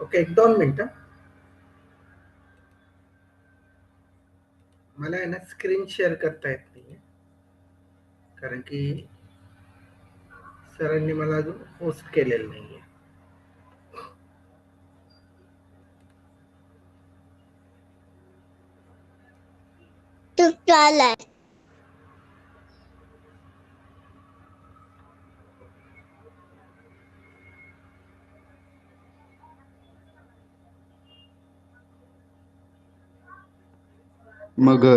Okay, 1-2 मिनिटं. मला आहे ना स्क्रीन शेअर करता येत नाहीये, कारण की सरांनी मला अजून होस्ट केलेलं नाहीये. मगर,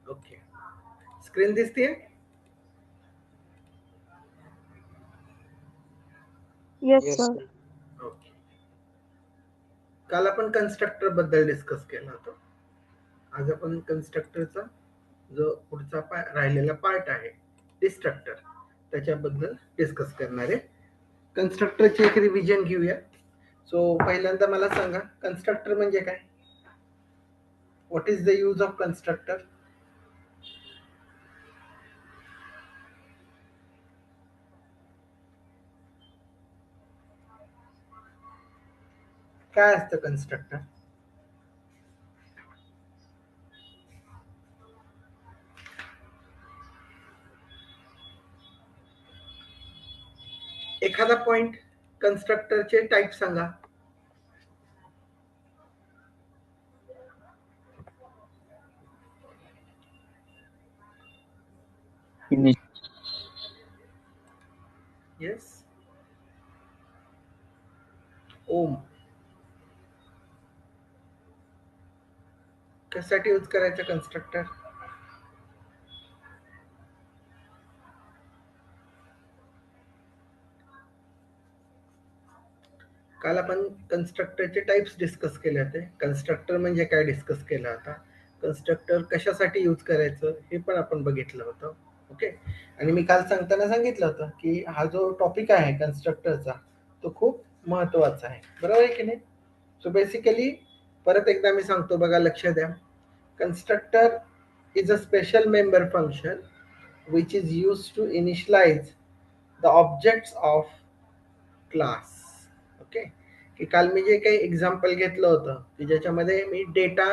ओके, स्क्रीन दिसतीये? Yes sir. ओके. काल आपण कन्स्ट्रक्टर बद्दल डिस्कस केलं होतं. आज आपण कन्स्ट्रक्टरचा जो पुढचा राहिलेला पार्ट आहे डिस्ट्रक्टर, त्याच्याबद्दल डिस्कस करणार आहे. कन्स्ट्रक्टरची एक रिव्हिजन घेऊया. सो पहिल्यांदा मला सांगा, कन्स्ट्रक्टर म्हणजे काय? What is the use of constructor? काय असतं कन्स्ट्रक्टर? एखादा पॉइंट कन्स्ट्रक्टरचे टाइप सांगा. येस, ओम. कशासाठी यूज करायचं कन्स्ट्रक्टर? काल आपण कन्स्ट्रक्टरचे टाइप्स डिस्कस केले होते. कन्स्ट्रक्टर म्हणजे काय डिस्कस केला होता. कन्स्ट्रक्टर कशासाठी यूज करायचं हे पण आपण बघितलं होतं. ओके, आणि मी काल सांगताना सांगितलं होतं की हा जो टॉपिक आहे कन्स्ट्रक्टरचा तो खूप महत्वाचा आहे, बरोबर आहे की नाही? सो बेसिकली परत एकदा मी सांगतो, बघा, लक्ष द्या. Constructor is a special member function which is used to initialize the objects of class. Okay, की काल मी जे काही एक्झाम्पल घेतलं होतं की ज्याच्यामध्ये मी डेटा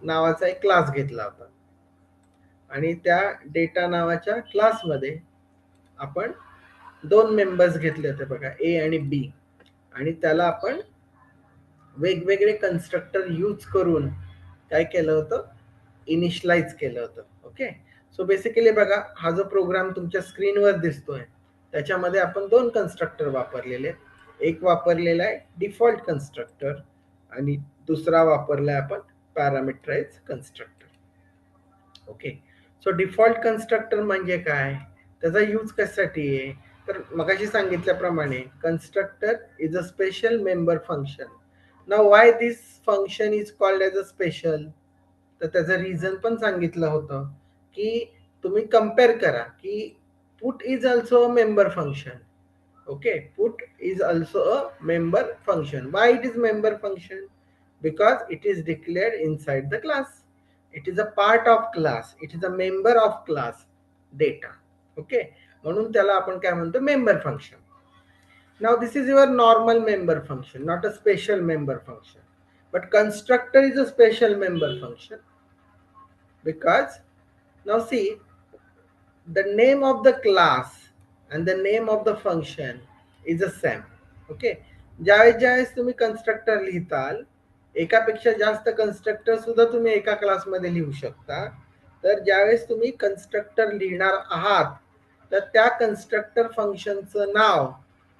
नावाचा एक क्लास घेतला होता आणि त्या डेटा नावाच्या क्लासमध्ये आपण दोन मेंबर्स घेतले होते बघा, ए आणि बी, आणि त्याला आपण वेगवेगळे कन्स्ट्रक्टर यूज करून काय केलं होतं, इनिशियलाइज केलं होतं. ओके, सो बेसिकली बघा, हा जो प्रोग्राम तुमच्या स्क्रीनवर दिसतोय त्याच्यामध्ये आपण दोन कन्स्ट्रक्टर वापरलेले आहेत. एक वापरलेला आहे डिफॉल्ट कन्स्ट्रक्टर आणि दुसरा वापरलाय आपण parameterize constructor. Okay, so default constructor म्हणजे काय, त्याचा यूज कशासाठी आहे, तर मगाशी सांगितल्याप्रमाणे constructor is a special member function. Now why this function is called as a special, तर त्याचं रिझन पण सांगितलं होतं की तुम्ही कम्पेअर करा की put is also a member function. Okay, put is also a member function. Why it is member function? Because it is declared inside the class. It is a part of class. It is a member of class data. Okay, म्हणून त्याला आपण काय म्हणतो, member function. Now this is your normal member function, not a special member function. But constructor is a special member function because now see, the name of the class and the name of the function is the same. Okay, ज्यावेळेस तुम्ही constructor लिहिताल, एकापेक्षा जास्त constructor सुद्धा तुम्ही एका क्लासमध्ये लिहू शकता. तर ज्यावेळेस तुम्ही कन्स्ट्रक्टर लिहिणार आहात तर त्या कन्स्ट्रक्टर फंक्शनचं नाव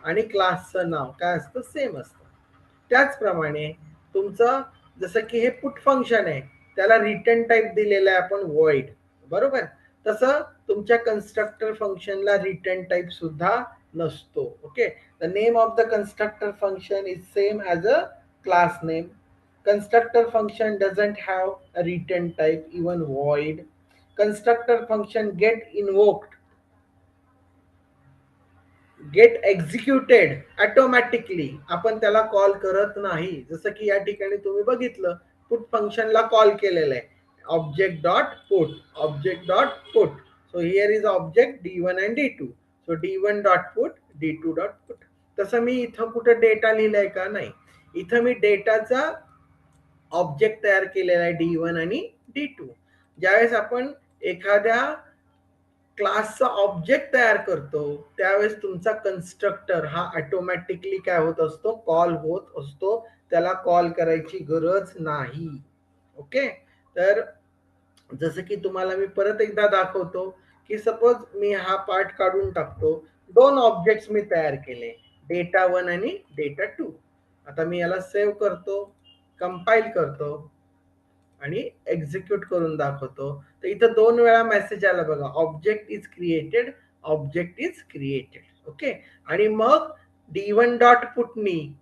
आणि क्लासचं नाव काय असतं, सेम असतं. त्याचप्रमाणे तुमचं जसं की हे पुट फंक्शन आहे, त्याला रिटर्न टाईप दिलेला आहे आपण व्हॉइड, बरोबर. तसं तुमच्या कन्स्ट्रक्टर फंक्शनला रिटर्न टाईप सुद्धा नसतो. Okay, the name of the constructor function is same as a class name. Constructor function doesn't have a return type, even void. Constructor function get executed automatically, आपण त्याला call करत नाही. जसं की या ठिकाणी तुम्ही बघितलं, पुट फंक्शनला कॉल केलेलं आहे object dot put, object dot put. So here is object D1 and D2. So D1 dot put, D2 dot put. तसं मी इथं कुठं डेटा लिहिलाय का, नाही. इथं मी डेटाचा ऑब्जेक्ट तयार केलेला आहे D1 आणि D2. ज्यावेळेस आपण एखाद्या क्लासचा ऑब्जेक्ट तयार करतो त्यावेळेस तुमचा कन्स्ट्रक्टर हा ऑटोमॅटिकली काय होत असतो, कॉल होत असतो. त्याला कॉल करायची गरज नाही. ओके, तर जसं की तुम्हाला मी परत एकदा दाखवतो की सपोज मी हा पार्ट काढून टाकतो, दोन ऑब्जेक्ट्स मी तयार केले, डेटा 1 आणि डेटा 2. आता मी याला सेव्ह करतो, कंपाईल करतो आणि एक्झिक्यूट करून दाखवतो. तर इथं दोन वेळा मेसेज आला बघा, object is created, object is created. Okay, आणि मग D1 डॉट पुटनी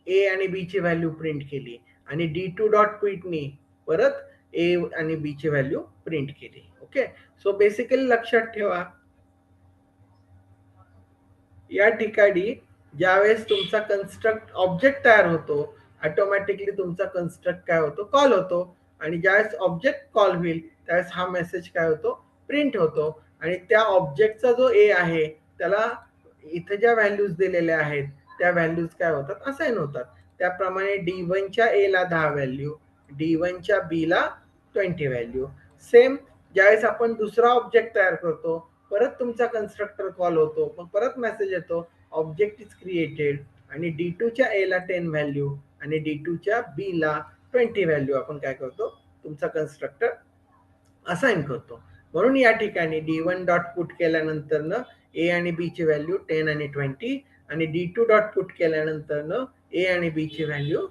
ए आणि बी ची व्हॅल्यू प्रिंट केली आणि D2 डॉट पुटनी परत ए आणि बी ची व्हॅल्यू प्रिंट केली. ओके, सो बेसिकली लक्षात ठेवा, या ठिकाणी ज्यावेळेस तुमचा कन्स्ट्रक्ट ऑब्जेक्ट तयार होतो, ऑटोमॅटिकली तुमचा कन्स्ट्रक्ट काय होतो, कॉल होतो. आणि ज्यावेळेस ऑब्जेक्ट कॉल होईल त्यावेळेस हा मेसेज काय होतो, प्रिंट होतो. आणि त्या ऑब्जेक्टचा जो ए आहे त्याला इथे ज्या व्हॅल्यूज दिलेल्या आहेत त्या व्हॅल्यूज काय होतात, असाइन होतात. त्याप्रमाणे D1च्या ए ला 10 व्हॅल्यू, D1च्या बी ला 20 व्हॅल्यू. सेम ज्यावेळेस आपण दुसरा ऑब्जेक्ट तयार करतो, परत तुमचा कन्स्ट्रक्टर कॉल होतो, मग परत मेसेज येतो ऑब्जेक्ट इज क्रिएटेड आणि D2च्या ए ला 10 व्हॅल्यू आणि D2च्या बी ला 20 व्हॅल्यू आपण काय करतो, तुमचा कन्स्ट्रक्टर असाइन करतो. म्हणून या ठिकाणी D1 डॉट पुट केल्यानंतर ए आणि बी ची व्हॅल्यू 10 आणि 20 आणि D2 डॉट पुट केल्यानंतर ए आणि बी ची व्हॅल्यू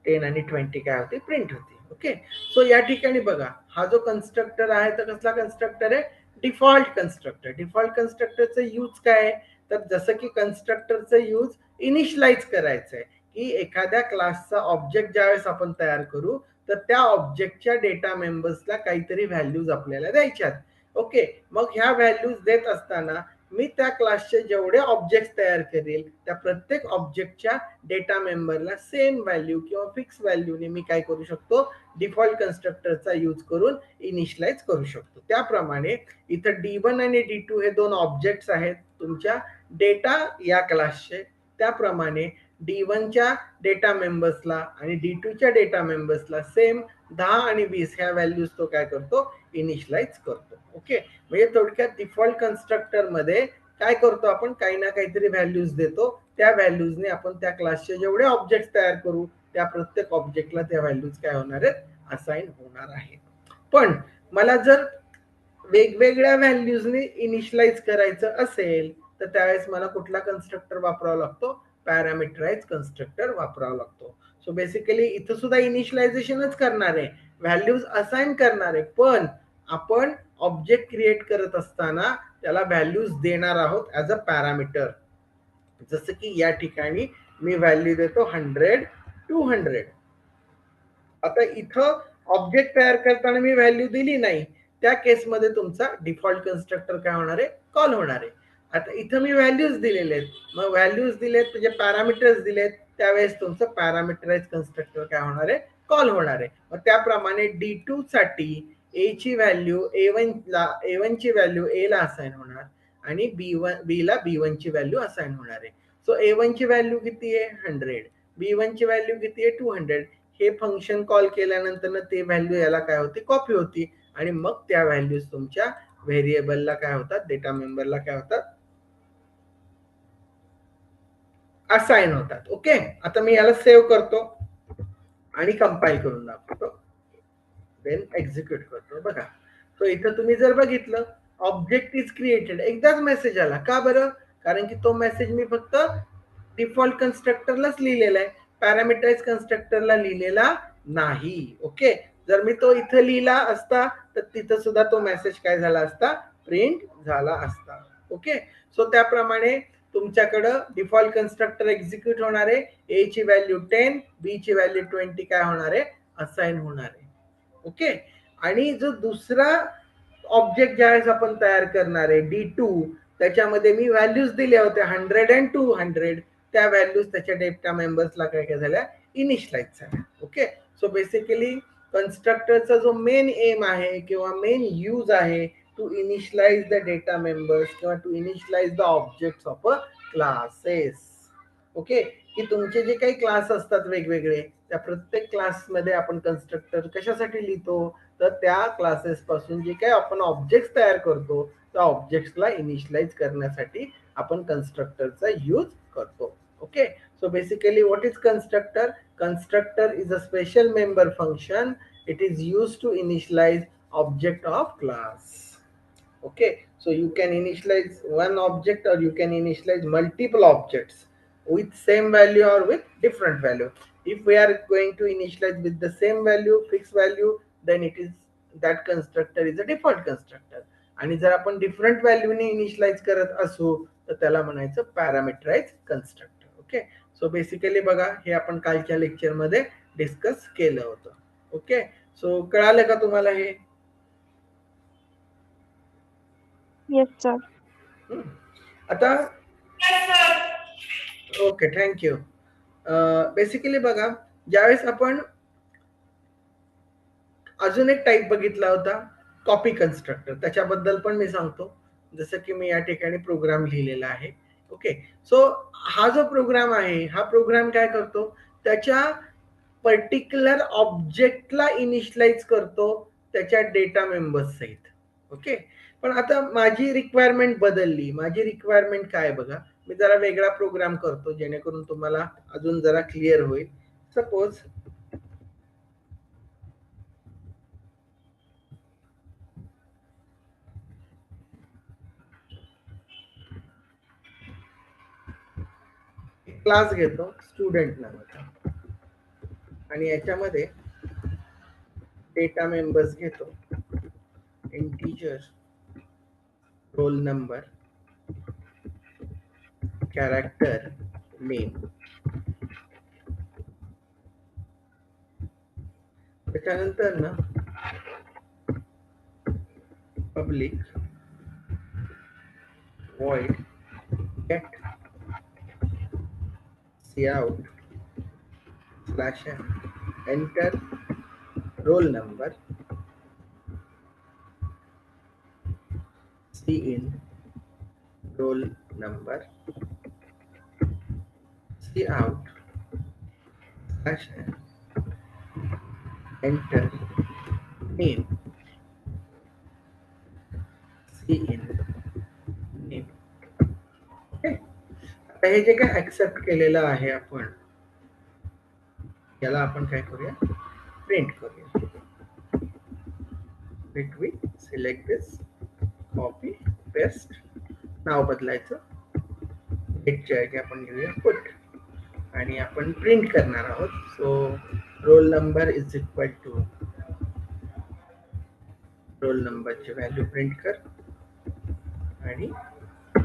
10 आणि 20 काय होते, प्रिंट होते. ओके, सो या ठिकाणी बघा, हा जो कन्स्ट्रक्टर आहे तर कसला कन्स्ट्रक्टर आहे, डिफॉल्ट कन्स्ट्रक्टर. डिफॉल्ट कन्स्ट्रक्टरचं यूज काय आहे, तर जसं की कन्स्ट्रक्टरचं यूज इनिशियलाइज करायचं आहे की एखाद्या क्लासचा ऑब्जेक्ट ज्यावेळेस आपण तयार करू तर त्या ऑब्जेक्टच्या डेटा मेंबर्सला काहीतरी व्हॅल्यूज आपल्याला द्यायच्यात. ओके, मग ह्या व्हॅल्यूज देत असताना मी त्या क्लासचे जेवढे ऑब्जेक्ट तयार करेल त्या प्रत्येक ऑब्जेक्टच्या डेटा मेंबरला सेम व्हॅल्यू किंवा फिक्स व्हॅल्यूने मी काय करू शकतो, डिफॉल्ट कन्स्ट्रक्टरचा यूज करून इनिशियलाइज करू शकतो. त्याप्रमाणे इथं D1 आणि D2 हे दोन ऑब्जेक्ट्स आहेत तुमच्या डेटा या क्लासचे. त्याप्रमाणे D1च्या डेटा मेंबर्सला आणि D2च्या डेटा मेंबर्सला सेम 10 आणि 20 ह्या व्हॅल्यूज तो काय करतो, इनिशियलाइज करतो. ओके, म्हणजे थोडक्यात डिफॉल्ट कन्स्ट्रक्टर मध्ये काय करतो आपण, काही ना काहीतरी व्हॅल्यूज देतो, त्या व्हॅल्यूजने आपण त्या क्लासचे जेवढे ऑब्जेक्ट तयार करू त्या प्रत्येक ऑब्जेक्टला त्या व्हॅल्यूज काय होणार आहेत, असाइन होणार आहे. पण मला जर वेगवेगळ्या व्हॅल्यूजने इनिशियलाइज करायचं असेल तर त्यावेळेस मला कुठला कन्स्ट्रक्टर वापरावा लागतो, पॅरामीटराइज कन्स्ट्रक्टर वापरावा लागतो. सो बेसिकली इथं सुद्धा इनिशियलायझेशनच करणार आहे, व्हॅल्यूज असाइन करणार आहे, पण आपण ऑब्जेक्ट क्रिएट करत असताना त्याला व्हॅल्यूज देणार आहोत ऍज अ पॅरामीटर. जसं की या ठिकाणी मी व्हॅल्यू देतो 100 200. आता इथं ऑब्जेक्ट तयार करताना मी व्हॅल्यू दिली नाही, त्या केसमध्ये तुमचा डिफॉल्ट कन्स्ट्रक्टर काय होणार आहे, कॉल होणार आहे. आता इथं मी व्हॅल्यूज दिलेले आहेत, मग व्हॅल्यूज दिलेत म्हणजे पॅरामीटर्स दिलेत, त्यावेळेस तुमचं पॅरामीटराइज कन्स्ट्रक्टर काय होणार आहे, कॉल होणार आहे. मग त्याप्रमाणे D2 साठी ए ची व्हॅल्यू A1 ची व्हॅल्यू A ला असाइन होणार आणि B ला B1 ची व्हॅल्यू असाइन होणार आहे. सो A1 ची व्हॅल्यू किती आहे, 100, B1 ची व्हॅल्यू किती आहे, 200. हे फंक्शन कॉल केल्यानंतर ते व्हॅल्यू याला काय होती, कॉपी होती आणि मग त्या व्हॅल्यूज तुमच्या व्हेरिएबलला काय होतात, डेटा मेंबरला काय होतात, असाइन होतात. ओके, आता मी याला सेव्ह करतो आणि कंपाईल करून दाखवतो, देन एक्झिक्यूट करतो. बघा, तो इथं तुम्ही जर बघितलं ऑब्जेक्ट इज क्रिएटेड, एकदाच मेसेज आला. का बरं, कारण की तो मेसेज मी फक्त डिफॉल्ट कन्स्ट्रक्टरलाच लिहिलेला आहे, पॅरामीटराइज कन्स्ट्रक्टरला लिहिलेला नाही. ओके, जर मी तो इथं लिहिला असता तर तिथं सुद्धा तो मेसेज काय झाला असता, प्रिंट झाला असता. ओके, सो त्याप्रमाणे तुमच्याकडं डिफॉल्ट कन्स्ट्रक्टर एक्झिक्यूट होणार आहे, ए ची व्हॅल्यू 10, बी ची व्हॅल्यू 20 काय होणार आहे, असाइन होणार आहे. ओके, आणि जो दुसरा ऑब्जेक्ट ज्यावेळेस आपण तयार करणार आहे D2, त्याच्यामध्ये मी व्हॅल्यूज दिल्या होत्या 100 आणि 200, त्या व्हॅल्यूज त्याच्या डेटा मेंबर्सला काय काय झाल्या, इनिशियलाइज झाल्या. ओके, सो बेसिकली कन्स्ट्रक्टरचा जो मेन एम आहे किंवा मेन यूज आहे, to initialize the data members किंवा to initialize the objects of a classes. Okay, की तुमचे जे काही क्लास असतात वेगवेगळे, त्या प्रत्येक क्लासमध्ये आपण कन्स्ट्रक्टर कशासाठी लिहितो, तर त्या क्लासेस पासून जे काही आपण ऑब्जेक्ट तयार करतो त्या ऑब्जेक्ट्सला इनिशियलाइज करण्यासाठी आपण कन्स्ट्रक्टरचा यूज करतो. Okay, so basically what is constructor? Constructor is a special member function. It is used to initialize object of class. Okay, so you can initialize one object or you can initialize multiple objects with same value or with different value. If we are going to initialize with the same value, fixed value, then it is that constructor is a default constructor. आणि जर आपण different व्हॅल्यूने initialise करत असू तर त्याला म्हणायचं पॅरामीटराइज constructor. Okay, so basically बघा, हे आपण कालच्या लेक्चर मध्ये डिस्कस केलं होतं. ओके, सो कळालं का तुम्हाला हे? Yes sir. आता ओके, थँक्यू. बेसिकली बघा, ज्यावेळेस आपण अजून एक टाईप बघितला होता कॉपी कन्स्ट्रक्टर, त्याच्याबद्दल पण मी सांगतो. जसं की मी या ठिकाणी प्रोग्राम लिहिलेला आहे. ओके, सो हा जो प्रोग्राम आहे, हा प्रोग्राम काय करतो, त्याच्या पर्टिक्युलर ऑब्जेक्टला इनिशियलाइज करतो त्याच्या डेटा मेंबर्स सहित. ओके, पण आता माझी रिक्वायरमेंट बदलली. माझी रिक्वायरमेंट काय बघा, मी जरा वेगळा प्रोग्राम करतो जेणेकरून तुम्हाला अजून जरा क्लिअर होईल. सपोज क्लास घेतो स्टुडंट नावाचा आणि याच्यामध्ये डेटा मेंबर्स घेतो, integer, roll number, character, name. त्याच्यानंतर ना public void get cout slash enter roll number, in roll number, cout slash enter name, in name. हे जे काय ऍक्सेप्ट केलेलं आहे आपण याला आपण काय करूया, प्रिंट करूया. we select this, copy paste, नाव बदलायचं, डेटच्या ऐवजी आपण घेऊया पुट आणि आपण प्रिंट करणार आहोत. So roll number is equal to roll नंबरची व्हॅल्यू प्रिंट कर आणि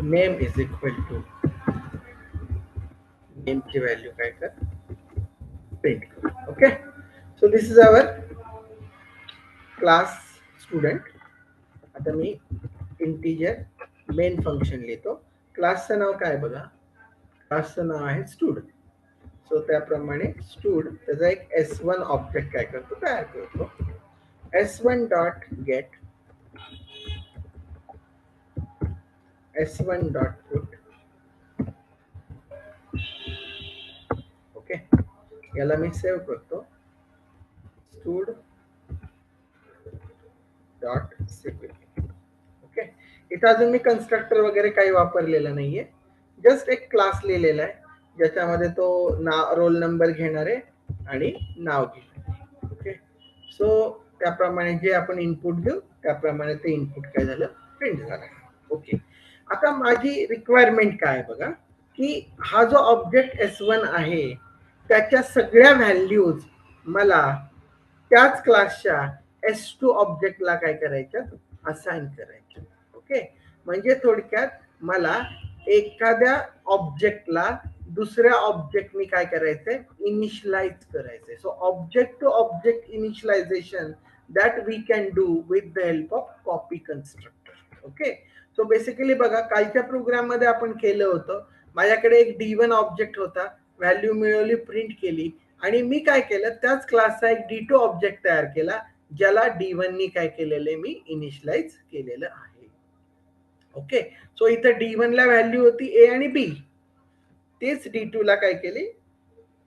नेम इज इक्वल टू नेमची व्हॅल्यू काय कर, प्रिंट कर. Okay, so this is our class student. आता मी इंटिजर मेन फंक्शन लिहितो. क्लासचं नाव काय बघा, क्लासचं नाव आहे स्टूड. सो त्याप्रमाणे स्टूड त्याचा एक S1 ऑब्जेक्ट काय करतो, तयार करतो. S1 dot gate S1 dot put. Okay, याला मी सेव्ह करतो. Stood dot CPP. ओके, इथं अजून मी कन्स्ट्रक्टर वगैरे काही वापरलेलं नाहीये, जस्ट एक क्लास लिहिलेला आहे ज्याच्यामध्ये तो नाव रोल नंबर घेणार आहे आणि नाव घेणार आहे. ओके, सो त्याप्रमाणे जे आपण इनपुट देऊ त्याप्रमाणे ते इनपुट काय झालं, प्रिंट झालं. ओके, आता माझी रिक्वायरमेंट काय बघा, की हा जो ऑब्जेक्ट S1 आहे त्याच्या सगळ्या व्हॅल्यूज मला त्याच क्लासच्या S2 ऑब्जेक्टला काय करायच्या, असाइन करायच्या. ओके, म्हणजे थोडक्यात मला एखाद्या ऑब्जेक्टला दुसऱ्या ऑब्जेक्टनी काय करायचंय, इनिशियलाइज करायचंय. So object to object initialization that we can do with the help of copy constructor. Okay, so basically बघा कालच्या प्रोग्राम मध्ये आपण केलं होतं, माझ्याकडे एक D1 ऑब्जेक्ट होता, व्हॅल्यू मिळवली, प्रिंट केली आणि मी काय केलं, त्याच क्लासचा एक D2 ऑब्जेक्ट तयार केला ज्याला D1 नी काय केलेले, मी इनिशियलाइज केलेलं आहे. ओके, सो इथं D1 ला व्हॅल्यू होती A आणि B, तेच D2 ला काय केली,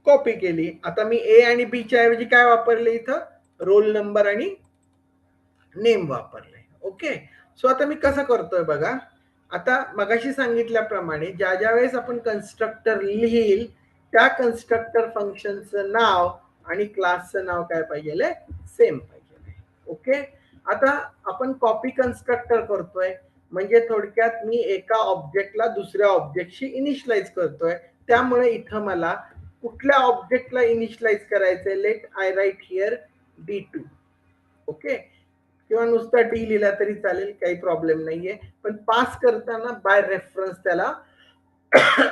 कॉपी केली. आता मी A आणि B च्या ऐवजी काय वापरले, इथं रोल नंबर आणि नेम वापरले. ओके, सो आता मी कसं करतोय बघा, आता मगाशी सांगितल्याप्रमाणे ज्या ज्या वेळेस आपण कन्स्ट्रक्टर लिहिल त्या कन्स्ट्रक्टर फंक्शनचं नाव आणि क्लासचं नाव काय पाहिजे, सेम पाहिजे. ओके, आता आपण कॉपी कन्स्ट्रक्टर करतोय म्हणजे थोडक्यात मी एका ऑब्जेक्टला दुसऱ्या ऑब्जेक्टशी इनिशियलाइज करतोय. त्यामुळे इथं मला कुठल्या ऑब्जेक्टला इनिशियलाइज करायचंय, let I write here D2. Okay, किंवा नुसता डी लिहिला तरी चालेल, काही प्रॉब्लेम नाहीये, पण पास करताना बाय रेफरन्स त्याला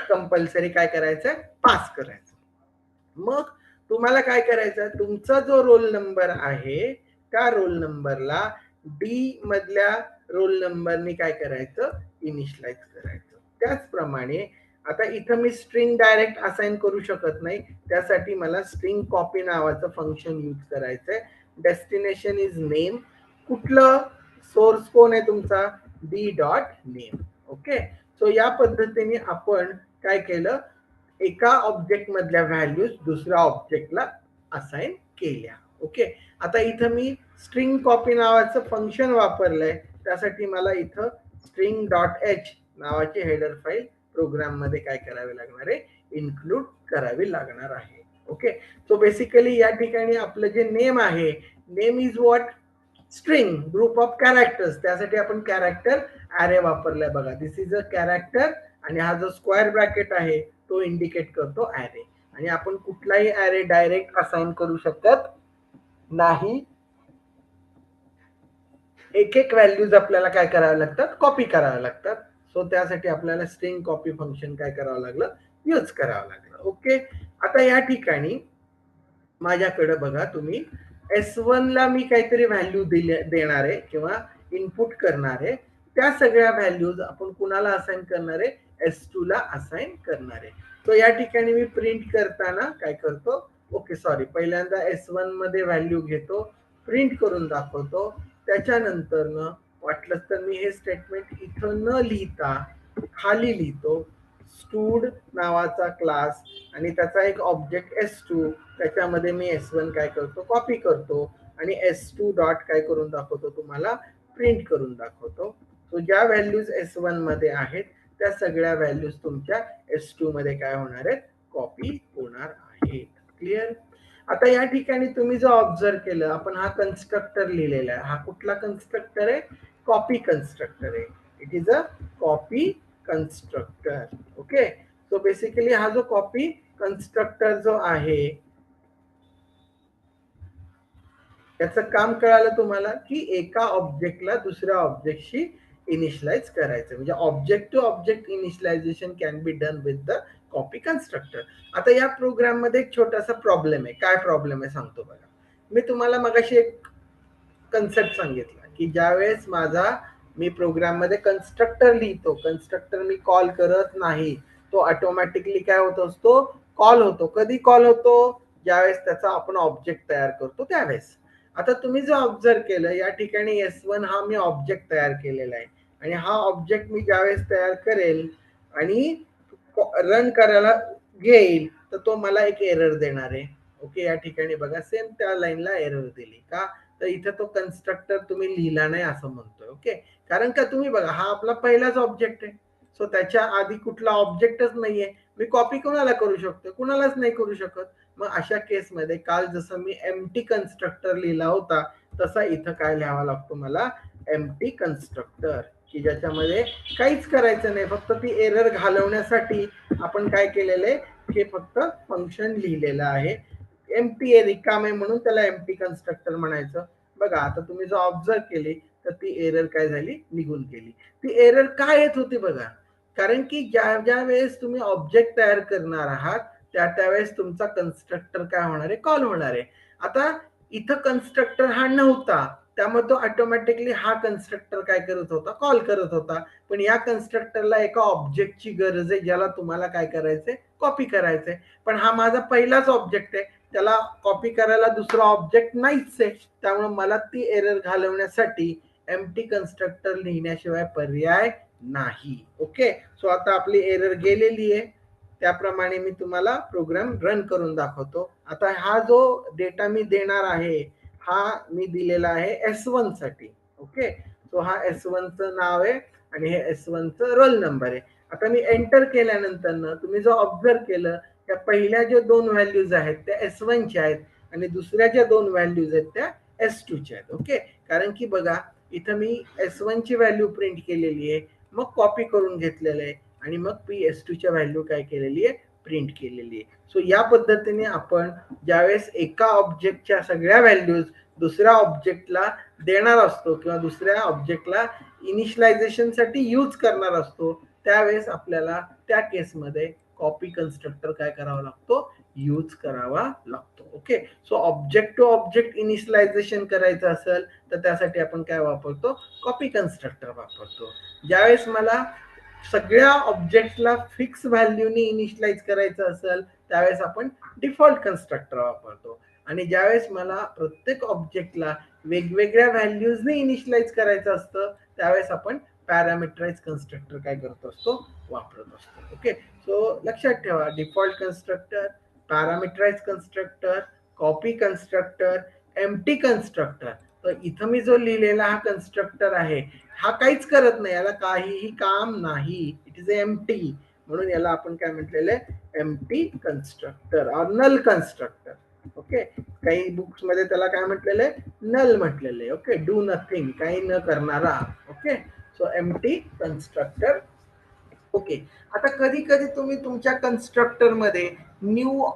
कंपल्सरी काय करायचं, पास करायचं. मग तुम्हाला काय करायचं, तुमचा जो रोल नंबर आहे त्या रोल नंबरला डी मधल्या रोल नंबरनी काय करायचं, इनिशियलाइज करायचं. त्याचप्रमाणे आता इथं मी स्ट्रिंग डायरेक्ट असाइन करू शकत नाही, त्यासाठी मला स्ट्रिंग कॉपी नावाचं फंक्शन यूज करायचंय. डेस्टिनेशन इज नेम, कुठलं सोर्स कोण आहे तुमचा, D dot name. Okay, so या पद्धतीने आपण काय केलं, एका ऑब्जेक्ट मधल्या व्हॅल्यूज दुसऱ्या ऑब्जेक्टला असाइन केल्या. ओके, आता इथं मी स्ट्रिंग कॉपी नावाचं फंक्शन वापरलंय, त्यासाठी मला इथं स्ट्रिंग डॉट एच नावाची हेडर फाईल प्रोग्राम मध्ये काय करावी लागणार आहे, इन्क्लूड करावी लागणार आहे. ओके, सो बेसिकली या ठिकाणी आपलं जे नेम आहे, name is what, string, group of characters. त्यासाठी आपण कॅरेक्टर ॲरे वापरलाय बघा. दिस इज अ कॅरेक्टर आणि हा जो स्क्वेअर ब्रॅकेट आहे तो इंडिकेट करतो ॲरे. आणि आपण कुठलाही ॲरे डायरेक्ट असाइन करू शकत नाही, एक एक व्हॅल्यूज आपल्याला काय कराव्या लागतात, कॉपी कराव्या लागतात. सो त्यासाठी आपल्याला स्ट्रिंग कॉपी फंक्शन काय करावं लागलं, यूज करावं लागलं. ओके, आता या ठिकाणी माझ्याकडे बघा, तुम्ही S1 ला मी काहीतरी व्हॅल्यू देणार आहे किंवा इनपुट करणार आहे, त्या सगळ्या व्हॅल्यूज आपण कुणाला असाइन करणार आहे, S2 ला असाइन करणार आहे. तो या ठिकाणी मी प्रिंट करताना काय करतो, ओके सॉरी, पहिल्यांदा S1 मध्ये व्हॅल्यू घेतो, प्रिंट करून दाखवतो, त्याच्यानंतर वाटलं तर मी हे स्टेटमेंट इथं न लिहिता खाली लिहितो, स्टूड नावाचा क्लास आणि त्याचा एक ऑब्जेक्ट S2, त्याच्यामध्ये मी S1 काय करतो, कॉपी करतो आणि S2 डॉट काय करून दाखवतो, तुम्हाला प्रिंट करून दाखवतो. सो ज्या व्हॅल्यूज S1 मध्ये आहेत त्या सगळ्या व्हॅल्यूज तुमच्या S2 मध्ये काय होणार आहेत, कॉपी होणार आहेत. क्लिअर? आता या ठिकाणी तुम्ही जो ऑब्झर्व केलं, आपण हा कन्स्ट्रक्टर लिहिलेला आहे. हा कुठला कन्स्ट्रक्टर आहे? कॉपी कन्स्ट्रक्टर आहे. It is a copy constructor. Okay, so basically हा जो कॉपी कन्स्ट्रक्टर जो आहे याचं काम कळालं तुम्हाला, की एका ऑब्जेक्टला दुसऱ्या ऑब्जेक्टशी इनिशियलाइज करायचं. म्हणजे object to object initialization can be done with the copy constructor. आता या प्रोग्राम मध्ये एक छोटासा प्रॉब्लेम आहे. काय प्रॉब्लेम आहे सांगतो बघा. मी तुम्हाला मगाशी एक कन्सेप्ट सांगितला, की ज्यावेळेस मी प्रोग्राम मध्ये कन्स्ट्रक्टर लिहितो, कन्स्ट्रक्टर मी कॉल करत नाही, तो ऑटोमॅटिकली काय होत असतो, कॉल होतो. कधी कॉल होतो? ज्यावेळेस त्याचा आपण ऑब्जेक्ट तयार करतो त्यावेळेस. आता तुम्ही जो ऑब्झर्व केलं, या ठिकाणी S1 हा मी ऑब्जेक्ट तयार केलेला आहे आणि हा ऑब्जेक्ट मी ज्यावेळेस तयार करेल आणि रन करायला घेईल तर तो मला एक एरर देणार आहे. ओके, या ठिकाणी बघा सेम त्या लाईनला एरर दिली. का? तर इथं तो कन्स्ट्रक्टर तुम्ही लिहिला नाही असं म्हणतोय. ओके, कारण का तुम्ही बघा हा आपला पहिलाच ऑब्जेक्ट आहे. सो त्याच्या आधी कुठला ऑब्जेक्टच नाहीये. मी कॉपी कोणाला करू शकतो? कुणालाच नाही करू शकत. मग अशा केसमध्ये काल जसं मी एम्प्टी कन्स्ट्रक्टर लिहिला होता तसा इथं काय लिहावा लागतो मला? एम्प्टी कन्स्ट्रक्टर, की ज्याच्यामध्ये काहीच करायचं नाही, फक्त ती एरर घालवण्यासाठी आपण काय केलेलं आहे, हे फक्त फंक्शन लिहिलेलं आहे. एम्प्टी आहे, रिकामे, म्हणून त्याला एम्प्टी कन्स्ट्रक्टर म्हणायचं. बघा आता तुम्ही जो ऑब्झर्व केली तर ती एरर काय झाली? निघून गेली. ती एरर काय येत होती बघा, कारण की ज्या वेळेस तुम्ही ऑब्जेक्ट तयार करणार आहात त्यावेळेस तुमचा कन्स्ट्रक्टर काय होणार आहे? कॉल होणार आहे. आता इथं कन्स्ट्रक्टर हा नव्हता, त्यामुळे तो ऑटोमॅटिकली हा कन्स्ट्रक्टर काय करत होता? कॉल करत होता. पण या कन्स्ट्रक्टरला एका ऑब्जेक्टची गरज आहे ज्याला तुम्हाला काय करायचंय? कॉपी करायचंय. पण हा माझा पहिलाच ऑब्जेक्ट आहे, त्याला कॉपी करायला दुसरा ऑब्जेक्ट नाहीच आहे. त्यामुळे मला ती एरर घालवण्यासाठी एम्प्टी कन्स्ट्रक्टर लिहिण्याशिवाय पर्याय नाही. ओके, सो आता आपली एरर गेलेली आहे. त्याप्रमाणे मी तुम्हाला प्रोग्राम रन करून दाखवतो. आता हा जो डेटा मी देणार आहे हा मी दिलेला आहे S1 साठी. ओके, सो हा S1 चं नाव आहे आणि हे S1 चं रोल नंबर आहे. आता मी एंटर केल्यानंतर तुम्ही जो ऑब्झर्व केलं, त्या पहिल्या ज्या दोन व्हॅल्यूज आहेत त्या S1 च्या आहेत आणि दुसऱ्या ज्या दोन व्हॅल्यूज आहेत त्या S2 च्या आहेत. ओके, कारण की बघा इथं मी S1 ची व्हॅल्यू प्रिंट केलेली आहे, मग कॉपी करून घेतलेलं आहे आणि मग PS2 च्या व्हॅल्यू काय केलेली आहे? प्रिंट केलेली आहे. सो या पद्धतीने आपण ज्यावेळेस एका ऑब्जेक्टच्या सगळ्या व्हॅल्यूज दुसऱ्या ऑब्जेक्टला देणार असतो किंवा दुसऱ्या ऑब्जेक्टला इनिशियलायझेशन साठी यूज करणार असतो त्यावेळेस आपल्याला त्या केसमध्ये कॉपी कन्स्ट्रक्टर काय करावा लागतो? यूज करावा लागतो. Okay, so object to object initialization करायचं असेल तर त्यासाठी आपण काय वापरतो? कॉपी कन्स्ट्रक्टर वापरतो. ज्यावेळेस मला सगळ्या ऑब्जेक्टला फिक्स व्हॅल्यूनी इनिशियलाइज करायचं असेल त्यावेळेस आपण डिफॉल्ट कन्स्ट्रक्टर वापरतो आणि ज्यावेळेस मला प्रत्येक ऑब्जेक्टला वेगवेगळ्या व्हॅल्यूजने इनिशियलाइज करायचं असतं त्यावेळेस आपण पॅरामीटराइज कन्स्ट्रक्टर काय करत असतो? वापरत असतो. ओके, सो लक्षात ठेवा, default constructor, parameterise constructor, copy constructor, empty constructor. तर इथं मी जो लिहिलेला हा कन्स्ट्रक्टर आहे हा काहीच करत नाही, याला काहीही काम नाही. इट इज एम्प्टी, म्हणून याला आपण काय म्हटलेलं आहे? Empty constructor or null constructor. Okay, काही बुक्स मध्ये त्याला काय म्हटलेलं आहे? नल म्हटलेलं आहे. ओके, डू नथिंग, काही न करणारा. Okay, so empty constructor. Okay, आता कधी कधी तुम्ही तुमच्या कन्स्ट्रक्टर मध्ये न्यू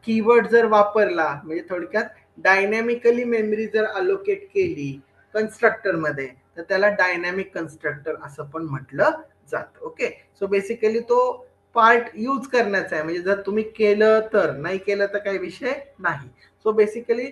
कीवर्ड जर वापरला, म्हणजे थोडक्यात डायनॅमिकली मेमरी जर अलोकेट केली कन्स्ट्रक्टर मध्ये तर त्याला डायनॅमिक कन्स्ट्रक्टर असं पण म्हटलं जातं. ओके, सो बेसिकली तो पार्ट यूज करण्याचा आहे, म्हणजे जर तुम्ही केलं तर, नाही केलं तर काही विषय नाही. सो बेसिकली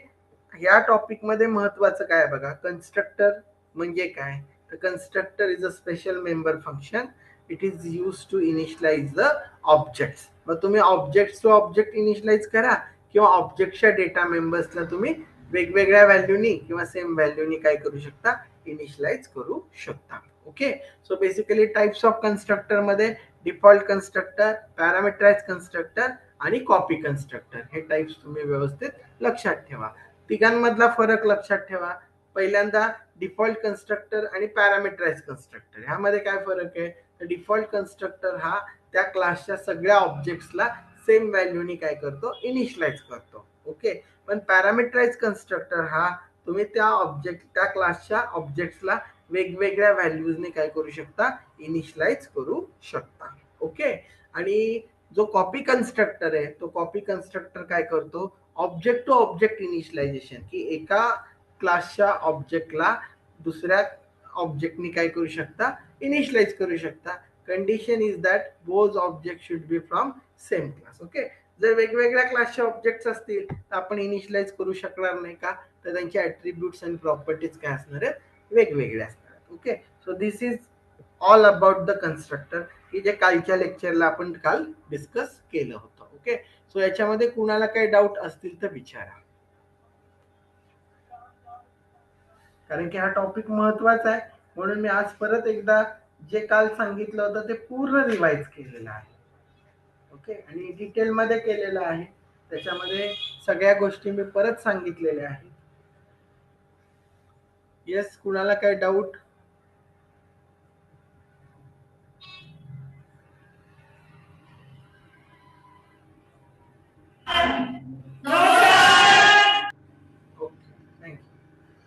या टॉपिक मध्ये महत्वाचं काय बघा, कन्स्ट्रक्टर म्हणजे काय? तर constructor is a special member function. It is use to initialize the objects. मग तुम्ही ऑब्जेक्ट टू ऑब्जेक्ट इनिशियलाइज करा किंवा ऑब्जेक्टच्या डेटा मेंबर्सला तुम्ही वेगवेगळ्या व्हॅल्यूनी किंवा सेम व्हॅल्यूनी काय करू शकता? इनिशियलाइज करू शकता. Okay, so basically types of constructor मध्ये डिफॉल्ट कन्स्ट्रक्टर, पॅरामीटराइज कन्स्ट्रक्टर आणि कॉपी कन्स्ट्रक्टर हे टाइप्स तुम्ही व्यवस्थित लक्षात ठेवा. तिघांमधला फरक लक्षात ठेवा. पहिल्यांदा डिफॉल्ट कन्स्ट्रक्टर आणि पॅरामीटराइज कन्स्ट्रक्टर ह्यामध्ये काय फरक आहे? डिफॉल्ट कन्स्ट्रक्टर हा त्या क्लासच्या सगळ्या ऑब्जेक्ट्सला सेम व्हॅल्यूनी काय करतो, इनिशियलाइज करतो. ओके. पण पॅरामीटराइज कन्स्ट्रक्टर हा तुम्ही त्या क्लासच्या ऑब्जेक्ट्सला वेगवेगळ्या व्हॅल्यूजने काय करू शकता, इनिशियलाइज करू शकता. ओके. आणि जो कॉपी कन्स्ट्रक्टर आहे तो कॉपी कन्स्ट्रक्टर काय करतो, ऑब्जेक्ट टू ऑब्जेक्ट इनिशियलायझेशन, की एका क्लासच्या ऑब्जेक्टला दुसऱ्या ऑब्जेक्टनी काय करू शकता, इनिशियलाइज करू शकता. Condition is that both object should be from same class. Okay. जर वेगवेगळ्या क्लासचे ऑब्जेक्ट्स असतील तर आपण इनिशियलाइज करू शकणार नाही का, तर त्यांचे ॲट्रिब्यूट्स आणि प्रॉपर्टीज काय असणार आहेत, वेगवेगळे असणार आहेत. Okay. So this is all about the constructor, की जे कालच्या लेक्चरला आपण काल डिस्कस केलं होतं. ओके. सो याच्यामध्ये कुणाला काही डाऊट असतील तर विचारा, कारण की हा टॉपिक महत्वाचा आहे. म्हणून मी आज परत एकदा जे काल सांगितलं होतं ते पूर्ण रिवाइज केलेलं आहे. ओके. आणि डिटेलमध्ये केलेलं आहे, त्याच्यामध्ये सगळ्या गोष्टी मी परत सांगितलेल्या आहेत. येस, कुणाला काय डाऊट?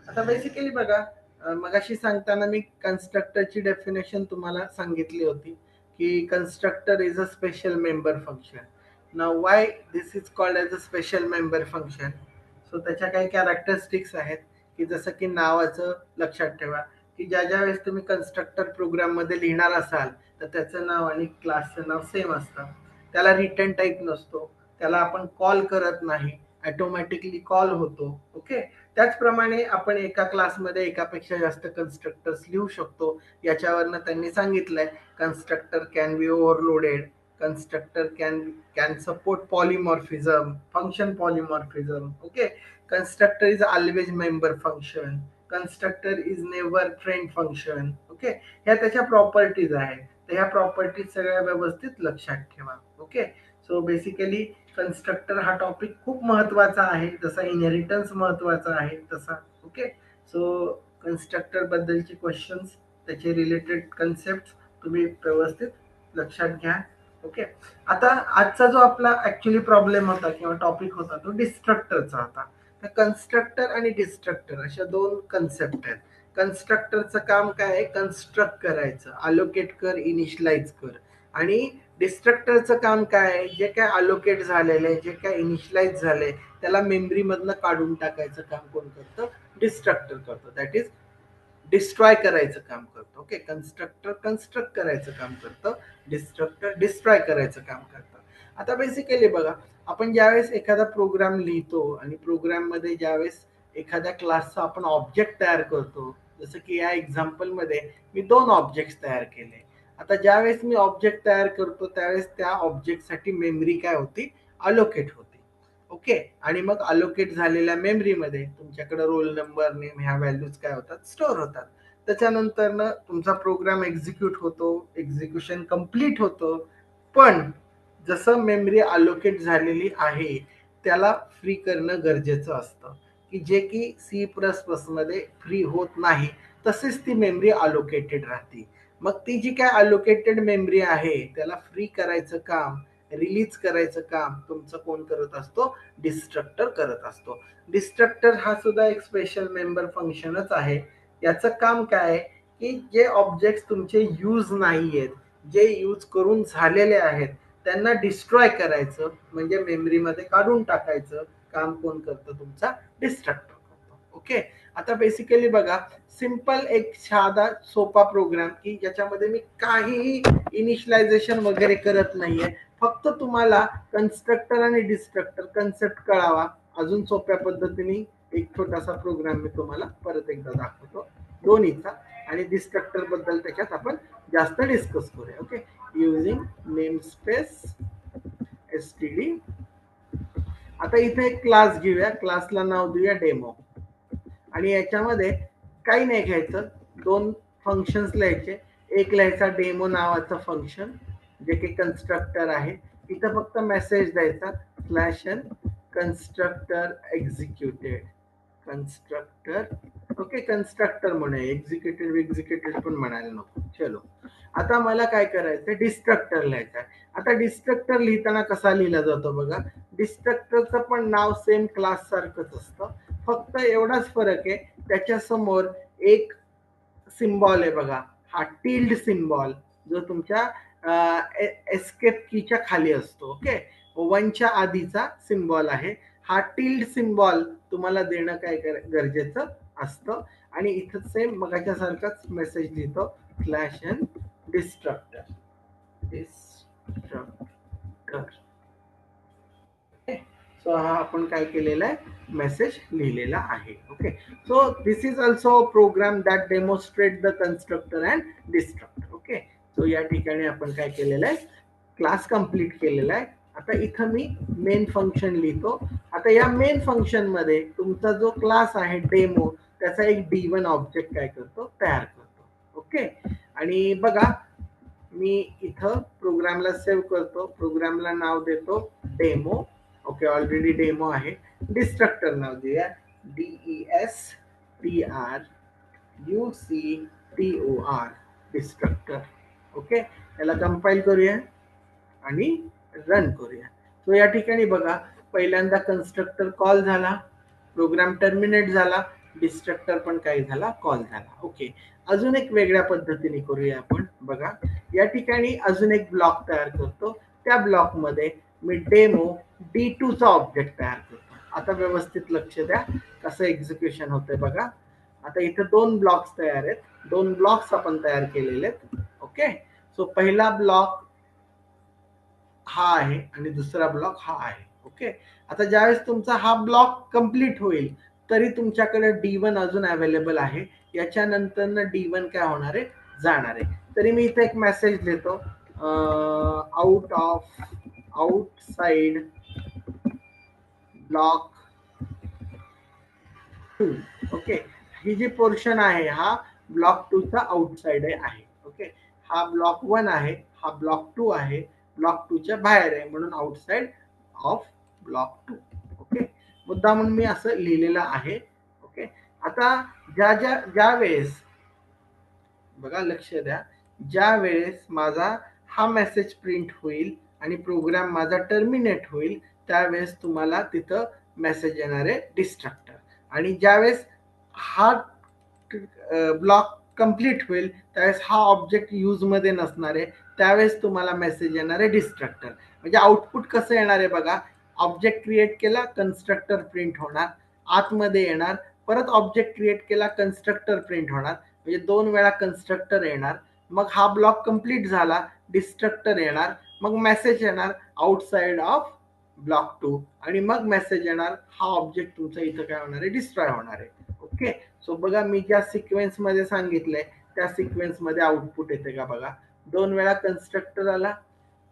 आता बेसिकली बघा, मगाशी सांगताना मी कन्स्ट्रक्टरची डेफिनेशन तुम्हाला सांगितली होती, की constructor is a special member function. Now why this is called as a special member function? So त्याच्या काही कॅरेक्टरिस्टिक्स आहेत, की जसं की नावाचं लक्षात ठेवा, की ज्या वेळेस तुम्ही कन्स्ट्रक्टर प्रोग्राम मध्ये लिहिणार असाल तर त्याचं नाव आणि क्लासचं नाव सेम असतं. त्याला रिटर्न टाईप नसतो, त्याला आपण कॉल करत नाही, ऑटोमॅटिकली कॉल होतो. ओके. त्याचप्रमाणे आपण एका क्लासमध्ये एकापेक्षा जास्त कन्स्ट्रक्टर्स लिहू शकतो. याच्यावरनं त्यांनी सांगितलंय, constructor can be overloaded, constructor can support polymorphism, function polymorphism. Okay. Constructor is always member function, constructor is never friend function. Okay. ह्या त्याच्या प्रॉपर्टीज आहेत, तर ह्या प्रॉपर्टीज सगळ्या व्यवस्थित लक्षात ठेवा. ओके. सो बेसिकली कन्स्ट्रक्टर हा टॉपिक खूप महत्वाचा आहे, जसा इनहेरिटन्स महत्वाचा आहे तसा. ओके. सो कन्स्ट्रक्टर बद्दलचे क्वेश्चन्स, त्याचे रिलेटेड कन्सेप्ट तुम्ही व्यवस्थित लक्षात घ्या. ओके. आता आजचा जो आपला ऍक्च्युली प्रॉब्लेम होता किंवा टॉपिक होता तो डिस्ट्रक्टरचा होता. तर कन्स्ट्रक्टर आणि डिस्ट्रक्टर अशा दोन कन्सेप्ट आहेत. कन्स्ट्रक्टरचं काम काय आहे, कन्स्ट्रक्ट करायचं, अलोकेट कर, इनिशियलाइज कर. आणि डिस्ट्रक्टरचं काम काय आहे, जे काय अलोकेट झालेलं जे काय इनिशियलाइज झालंय त्याला मेमरी मधनं काढून टाकायचं काम कोण करतं, डिस्ट्रक्टर करतो. दॅट इज डिस्ट्रॉय करायचं काम करतं. ओके. कन्स्ट्रक्टर कन्स्ट्रक्ट करायचं काम करतं, डिस्ट्रक्टर डिस्ट्रॉय करायचं काम करतं. आता बेसिकली बघा, आपण ज्यावेळेस एखादा प्रोग्राम लिहितो आणि प्रोग्राम मध्ये ज्यावेळेस एखाद्या क्लासचा आपण ऑब्जेक्ट तयार करतो, जसं की या एक्झाम्पल मध्ये मी 2 ऑब्जेक्ट तयार केले. आता ज्यावेळेस मी ऑब्जेक्ट तयार करतो त्यावेळेस त्या ऑब्जेक्टसाठी मेमरी काय होती, अलोकेट होती. ओके. आणि मग अलोकेट झालेल्या मेमरीमध्ये तुमच्याकडे रोल नंबर, नेम ह्या व्हॅल्यूज काय होतात, स्टोअर होतात. त्याच्यानंतर ना तुमचा प्रोग्राम एक्झिक्यूट होतो, एक्झिक्युशन कम्प्लीट होतो. पण जसं मेमरी अलोकेट झालेली आहे त्याला फ्री करणं गरजेचं असतं, की जे की C++ मध्ये फ्री होत नाही, तसेच ती मेमरी अलोकेटेड राहते. मग ती जी काय अलोकेटेड मेमरी आहे त्याला फ्री करायचं काम, रिलीज करायचं काम तुमचं कोण करत असतो, डिस्ट्रक्टर करत असतो. डिस्ट्रक्टर हा सुद्धा एक स्पेशल मेंबर फंक्शनच आहे. याचं काम काय आहे, की जे ऑब्जेक्ट तुमचे यूज नाही आहेत, जे यूज करून झालेले आहेत त्यांना डिस्ट्रॉय करायचं, म्हणजे मेमरीमध्ये काढून टाकायचं काम कोण करतं, तुमचा डिस्ट्रक्टर करतो. ओके. आता बेसिकली बघा, सिंपल एक साधा सोपा प्रोग्राम, की ज्याच्यामध्ये मी काहीही इनिशियलायझेशन वगैरे करत नाहीये, फक्त तुम्हाला कन्स्ट्रक्टर आणि डिस्ट्रक्टर कन्सेप्ट कळावा. अजून सोप्या पद्धतीने एक छोटासा प्रोग्राम मी तुम्हाला परत एकदा दाखवतो दोन्हीचा, आणि डिस्ट्रक्टर बद्दल त्याच्यात आपण जास्त डिस्कस करूया. Okay. Using name space std. आता इथे एक क्लास घेऊया, क्लासला नाव देऊया डेमो. आणि याच्यामध्ये काही नाही घ्यायचं, 2 फंक्शन्स लिहायचे. एक लिहायचा डेमो नावाचं फंक्शन, जे की कन्स्ट्रक्टर आहे. इथं फक्त मेसेज द्यायचा slash n constructor executed, constructor. Okay. Constructor म्हणे, एक्झिक्युटेड पण म्हणायला नको. चलो. आता मला काय करायचं, डिस्ट्रक्टर लिहायचं आहे. आता डिस्ट्रक्टर लिहिताना कसा लिहिला जातो बघा, डिस्ट्रक्टरचं पण नाव सेम क्लास सारखंच असतं, फक्त एवढाच फरक आहे, त्याच्या समोर एक सिम्बॉल आहे बघा, हा टिल्ड सिम्बॉल जो तुमच्या एस्केप कीच्या खाली असतो. ओके, वनच्या आधीचा सिम्बॉल आहे हा टिल्ड सिम्बॉल, तुम्हाला देणं काय गरजेचं असतं. आणि इथं सेम मगाच्या सारखाच मेसेज लिहितो, फ्लॅश अँड डिस्ट्रक्टर. सो हा आपण काय केलेला आहे, मेसेज लिहिलेला आहे. Okay, so this is also program that demonstrate the constructor and destructor. Okay, so या ठिकाणी आपण काय केलेलं आहे, क्लास कंप्लीट केलेला आहे. आता इथं मी मेन फंक्शन लिहितो. आता या मेन फंक्शन मध्ये तुमचा जो क्लास आहे डेमो, त्याचा एक D1 ऑब्जेक्ट काय करतो, तयार करतो. ओके, आणि बघा मी इथं प्रोग्रामला सेव्ह करतो, प्रोग्रामला नाव देतो डेमो. ओके, ऑलरेडी डेमो आहे. डिस्ट्रक्टर नाव देऊया, DESTRUCTOR, डिस्ट्रक्टर. ओके, त्याला कंपाईल करूया आणि रन करूया. सो या ठिकाणी बघा, पहिल्यांदा कन्स्ट्रक्टर कॉल झाला, प्रोग्राम टर्मिनेट झाला, डिस्ट्रक्टर पण काय झाला, कॉल झाला. ओके, अजून एक वेगळ्या पद्धतीने करूया आपण. बघा, या ठिकाणी अजून एक ब्लॉक तयार करतो, त्या ब्लॉक मध्ये मी डेमो D2 चा ऑब्जेक्ट तयार करतो. आता व्यवस्थित लक्ष द्या कसं एक्झिक्युशन होतंय बघा. आता इथे दोन ब्लॉक्स तयार आहेत, दोन ब्लॉक्स आपण तयार केलेले आहेत. ओके, सो पहिला ब्लॉक हा आहे आणि दुसरा ब्लॉक हा आहे. ओके, आता ज्यावेळेस तुमचा हा ब्लॉक कंप्लीट होईल तरी तुमच्याकडे D1 अजून अवेलेबल आहे, याच्यानंतर D1 काय होणार आहे, जाणार आहे. तरी मी इथे एक मेसेज देतो, आउटसाइड ब्लॉक 2. ओके, ही जी पोर्शन आहे हा ब्लॉक 2 चा आउटसाइड आहे. ओके, हा ब्लॉक 1 आहे, हा ब्लॉक 2 आहे, ब्लॉक 2 च्या बाहेर आहे, म्हणून आउटसाइड ऑफ ब्लॉक 2. ओके, मुद्दा म्हणून मी असं लिहिलेलं आहे. ओके, आता ज्या वेळेस बघा, लक्ष द्या, ज्या वेळेस माझा हा मेसेज प्रिंट होईल आणि प्रोग्राम माझा टर्मिनेट होईल, त्यावेळेस तुम्हाला तिथं मेसेज येणार आहे डिस्ट्रक्टर. आणि ज्यावेळेस हा ब्लॉक कंप्लीट होईल त्यावेळेस हा ऑब्जेक्ट यूज मध्ये नसणार आहे, त्यावेळेस तुम्हाला मेसेज येणार आहे डिस्ट्रक्टर. म्हणजे आउटपुट कसं येणार आहे बघा, ऑब्जेक्ट क्रिएट केला, कन्स्ट्रक्टर प्रिंट होणार, आतमध्ये येणार, परत ऑब्जेक्ट क्रिएट केला, कन्स्ट्रक्टर प्रिंट होणार, म्हणजे दोन वेळा कन्स्ट्रक्टर येणार. मग हा ब्लॉक कंप्लीट झाला, डिस्ट्रक्टर येणार, मग मेसेज येणार आउटसाइड ऑफ ब्लॉक 2, आणि मग मेसेज येणार, हा ऑब्जेक्ट तुमचा इथं काय होणार आहे, डिस्ट्रॉय होणार आहे. ओके, सो बघा मी ज्या सिक्वेन्स मध्ये सांगितलंय त्या सिक्वेन्स मध्ये आउटपुट येते का बघा, दोन वेळा कन्स्ट्रक्टर आला,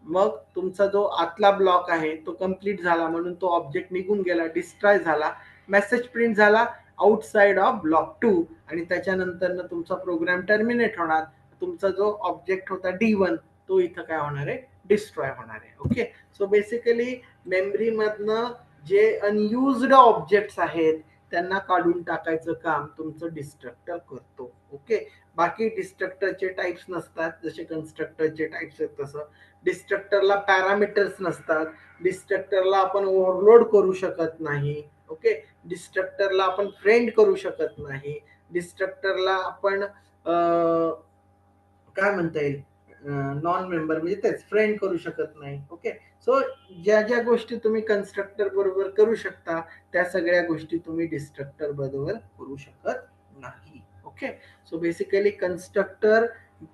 मग तुमचा जो आतला ब्लॉक आहे तो कंप्लीट झाला म्हणून तो ऑब्जेक्ट निघून गेला, डिस्ट्रॉय झाला, मेसेज प्रिंट झाला आउटसाइड ऑफ ब्लॉक 2, आणि त्याच्यानंतर तुमचा प्रोग्राम टर्मिनेट होणार, तुमचा जो ऑब्जेक्ट होता D1 तो इथं काय होणार आहे, डिस्ट्रॉय होणार आहे. ओके, सो बेसिकली मेमरी मधनं जे अनयुज्ड ऑब्जेक्ट्स आहेत त्यांना काढून टाकायचं काम तुमचं डिस्ट्रक्टर करतो. ओके, बाकी डिस्ट्रक्टरचे टाइप्स नसतात, जसे कन्स्ट्रक्टरचे टाइप्स आहेत तसं डिस्ट्रक्टरला पॅरामीटर्स नसतात, डिस्ट्रक्टरला आपण ओव्हरलोड करू शकत नाही. ओके, डिस्ट्रक्टरला आपण फ्रेंड करू शकत नाही, डिस्ट्रक्टरला आपण काय म्हणता येईल, नॉन मेंबर म्हणजे तेच फ्रेंड करू शकत नाही. ओके, सो ज्या गोष्टी तुम्ही कन्स्ट्रक्टर बरोबर करू शकता त्या सगळ्या गोष्टी तुम्ही डिस्ट्रक्टर बरोबर करू शकत नाही. ओके, सो बेसिकली कन्स्ट्रक्टर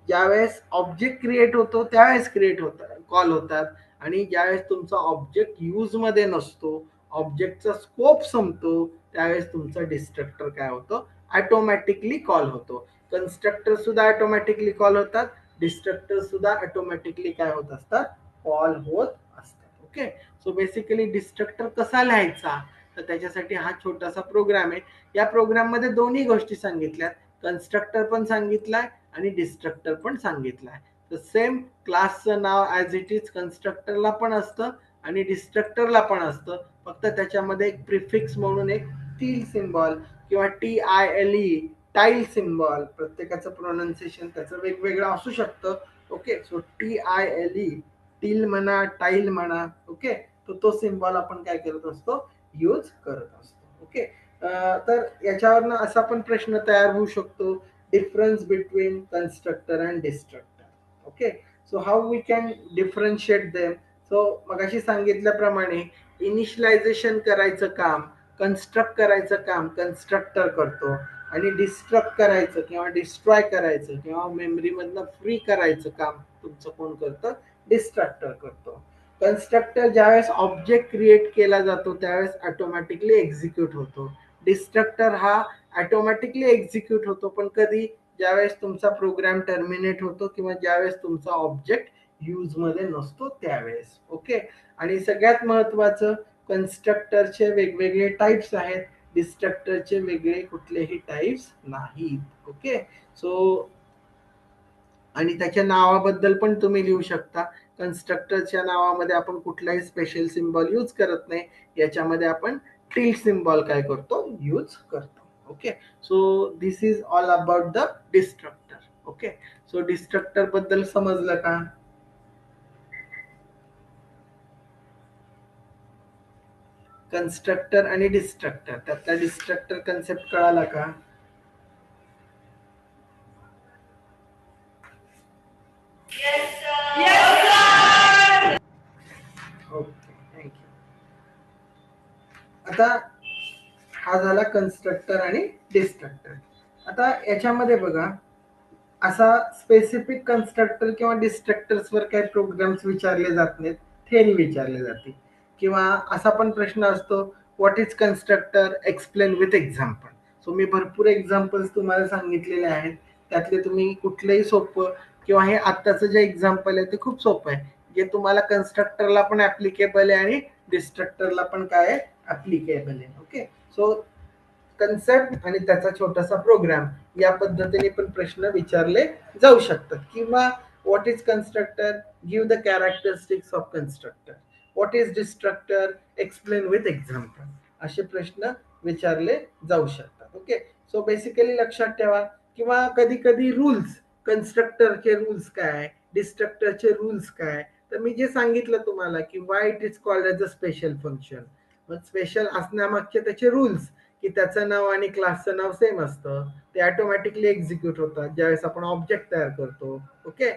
ज्यावेळेस ऑब्जेक्ट क्रिएट होतो त्यावेळेस क्रिएट होतात, कॉल होतात, आणि ज्यावेळेस तुमचा ऑब्जेक्ट यूज मध्ये नसतो, ऑब्जेक्टचा स्कोप संपतो, त्यावेळेस तुमचा डिस्ट्रक्टर काय होतो, ऑटोमॅटिकली कॉल होतो. कन्स्ट्रक्टर सुद्धा ऑटोमॅटिकली कॉल होतात, डिस्ट्रक्टर सुद्धा ऑटोमॅटिकली काय होत असतात, कॉल होत असतात. ओके, सो बेसिकली डिस्ट्रक्टर कसा लिहायचा, तर त्याच्यासाठी हा छोटासा प्रोग्राम आहे. या प्रोग्राम मध्ये दोन्ही गोष्टी सांगितल्यात, कन्स्ट्रक्टर पण सांगितलाय आणि डिस्ट्रक्टर पण सांगितलाय. तर सेम क्लासचं नाव ॲज इट इज कन्स्ट्रक्टरला पण असतं आणि डिस्ट्रक्टरला पण असतं, फक्त त्याच्यामध्ये एक प्रिफिक्स म्हणून एक टील सिम्बॉल किंवा TILE टाईल सिम्बॉल, प्रत्येकाचं प्रोनाउन्सिएशन त्याचं वेगवेगळं असू शकतं, ओके. सो TILE, टील म्हणा, टाईल म्हणा. ओके. तो सिम्बॉल आपण काय करत असतो, यूज करत असतो. ओके. तर याच्यावरनं असा पण प्रश्न तयार होऊ शकतो, difference between constructor and destructor. Okay. So how we can differentiate them. So मगाशी सांगितल्याप्रमाणे इनिशियलायझेशन करायचं काम, कन्स्ट्रक्ट करायचं काम कन्स्ट्रक्टर करतो, आणि डिस्ट्रक्ट करायचं किंवा डिस्ट्रॉय करायचं किंवा मेमरीमधनं फ्री करायचं काम तुमचं कोण करतं, डिस्ट्रक्टर करतो. कन्स्ट्रक्टर ज्यावेळेस ऑब्जेक्ट क्रिएट केला जातो त्यावेळेस ऑटोमॅटिकली एक्झिक्यूट होतो. डिस्ट्रक्टर हा ऑटोमॅटिकली एक्झिक्यूट होतो, पण कधी, ज्यावेळेस तुमचा प्रोग्राम टर्मिनेट होतो किंवा ज्यावेळेस तुमचा ऑब्जेक्ट यूज मध्ये नसतो त्यावेळेस. ओके. आणि सगळ्यात महत्वाचं, कन्स्ट्रक्टरचे वेगवेगळे टाइप्स आहेत, डिस्ट्रक्टरचे वेगळे कुठलेही टाइप्स नाहीत. ओके. सो आणि त्याच्या नावाबद्दल पण तुम्ही लिहू शकता. कन्स्ट्रक्टरच्या नावामध्ये आपण कुठलाही स्पेशल सिम्बॉल यूज करत नाही, याच्यामध्ये आपण टिल्ड सिम्बॉल काय करतो, यूज करतो. Okay. So this is all about the destructor. Okay. So destructor बद्दल समजलं का? कन्स्ट्रक्टर आणि डिस्ट्रक्टर, त्यातला डिस्ट्रक्टर कन्सेप्ट कळाला का? Okay, thank you. आता हा झाला कन्स्ट्रक्टर आणि डिस्ट्रक्टर. आता याच्यामध्ये बघा, असा स्पेसिफिक कन्स्ट्रक्टर किंवा डिस्ट्रक्टर्सवर काही प्रोग्राम्स विचारले जात नाहीत, थेरी विचारले जाते. किंवा असा पण प्रश्न असतो, what is constructor, explain with example. So मी भरपूर एक्झाम्पल्स तुम्हाला सांगितलेले आहेत, त्यातले तुम्ही कुठलंही सोपं, किंवा हे आत्ताचं जे एक्झाम्पल आहे ते खूप सोपं आहे, जे तुम्हाला कन्स्ट्रक्टरला पण ऍप्लिकेबल आहे आणि डिस्ट्रक्टरला पण काय आहे, ऍप्लिकेबल आहे. ओके. सो कन्सेप्ट आणि त्याचा छोटासा प्रोग्राम या पद्धतीने पण प्रश्न विचारले जाऊ शकतात. किंवा what is constructor, give the characteristics of constructor. What is destructor, explain with example. असे प्रश्न विचारले जाऊ शकतात. ओके. सो बेसिकली लक्षात ठेवा. किंवा कधी कधी रूल्स, कन्स्ट्रक्टरचे रूल्स काय, डिस्ट्रक्टरचे रूल्स काय, तर मी जे सांगितलं तुम्हाला की why it is called as a special function. मग स्पेशल असण्यामागचे त्याचे रूल्स, की त्याचं नाव आणि क्लासचं नाव सेम असतं, ते ऑटोमॅटिकली एक्झिक्यूट होतात ज्यावेळेस आपण ऑब्जेक्ट तयार करतो. ओके.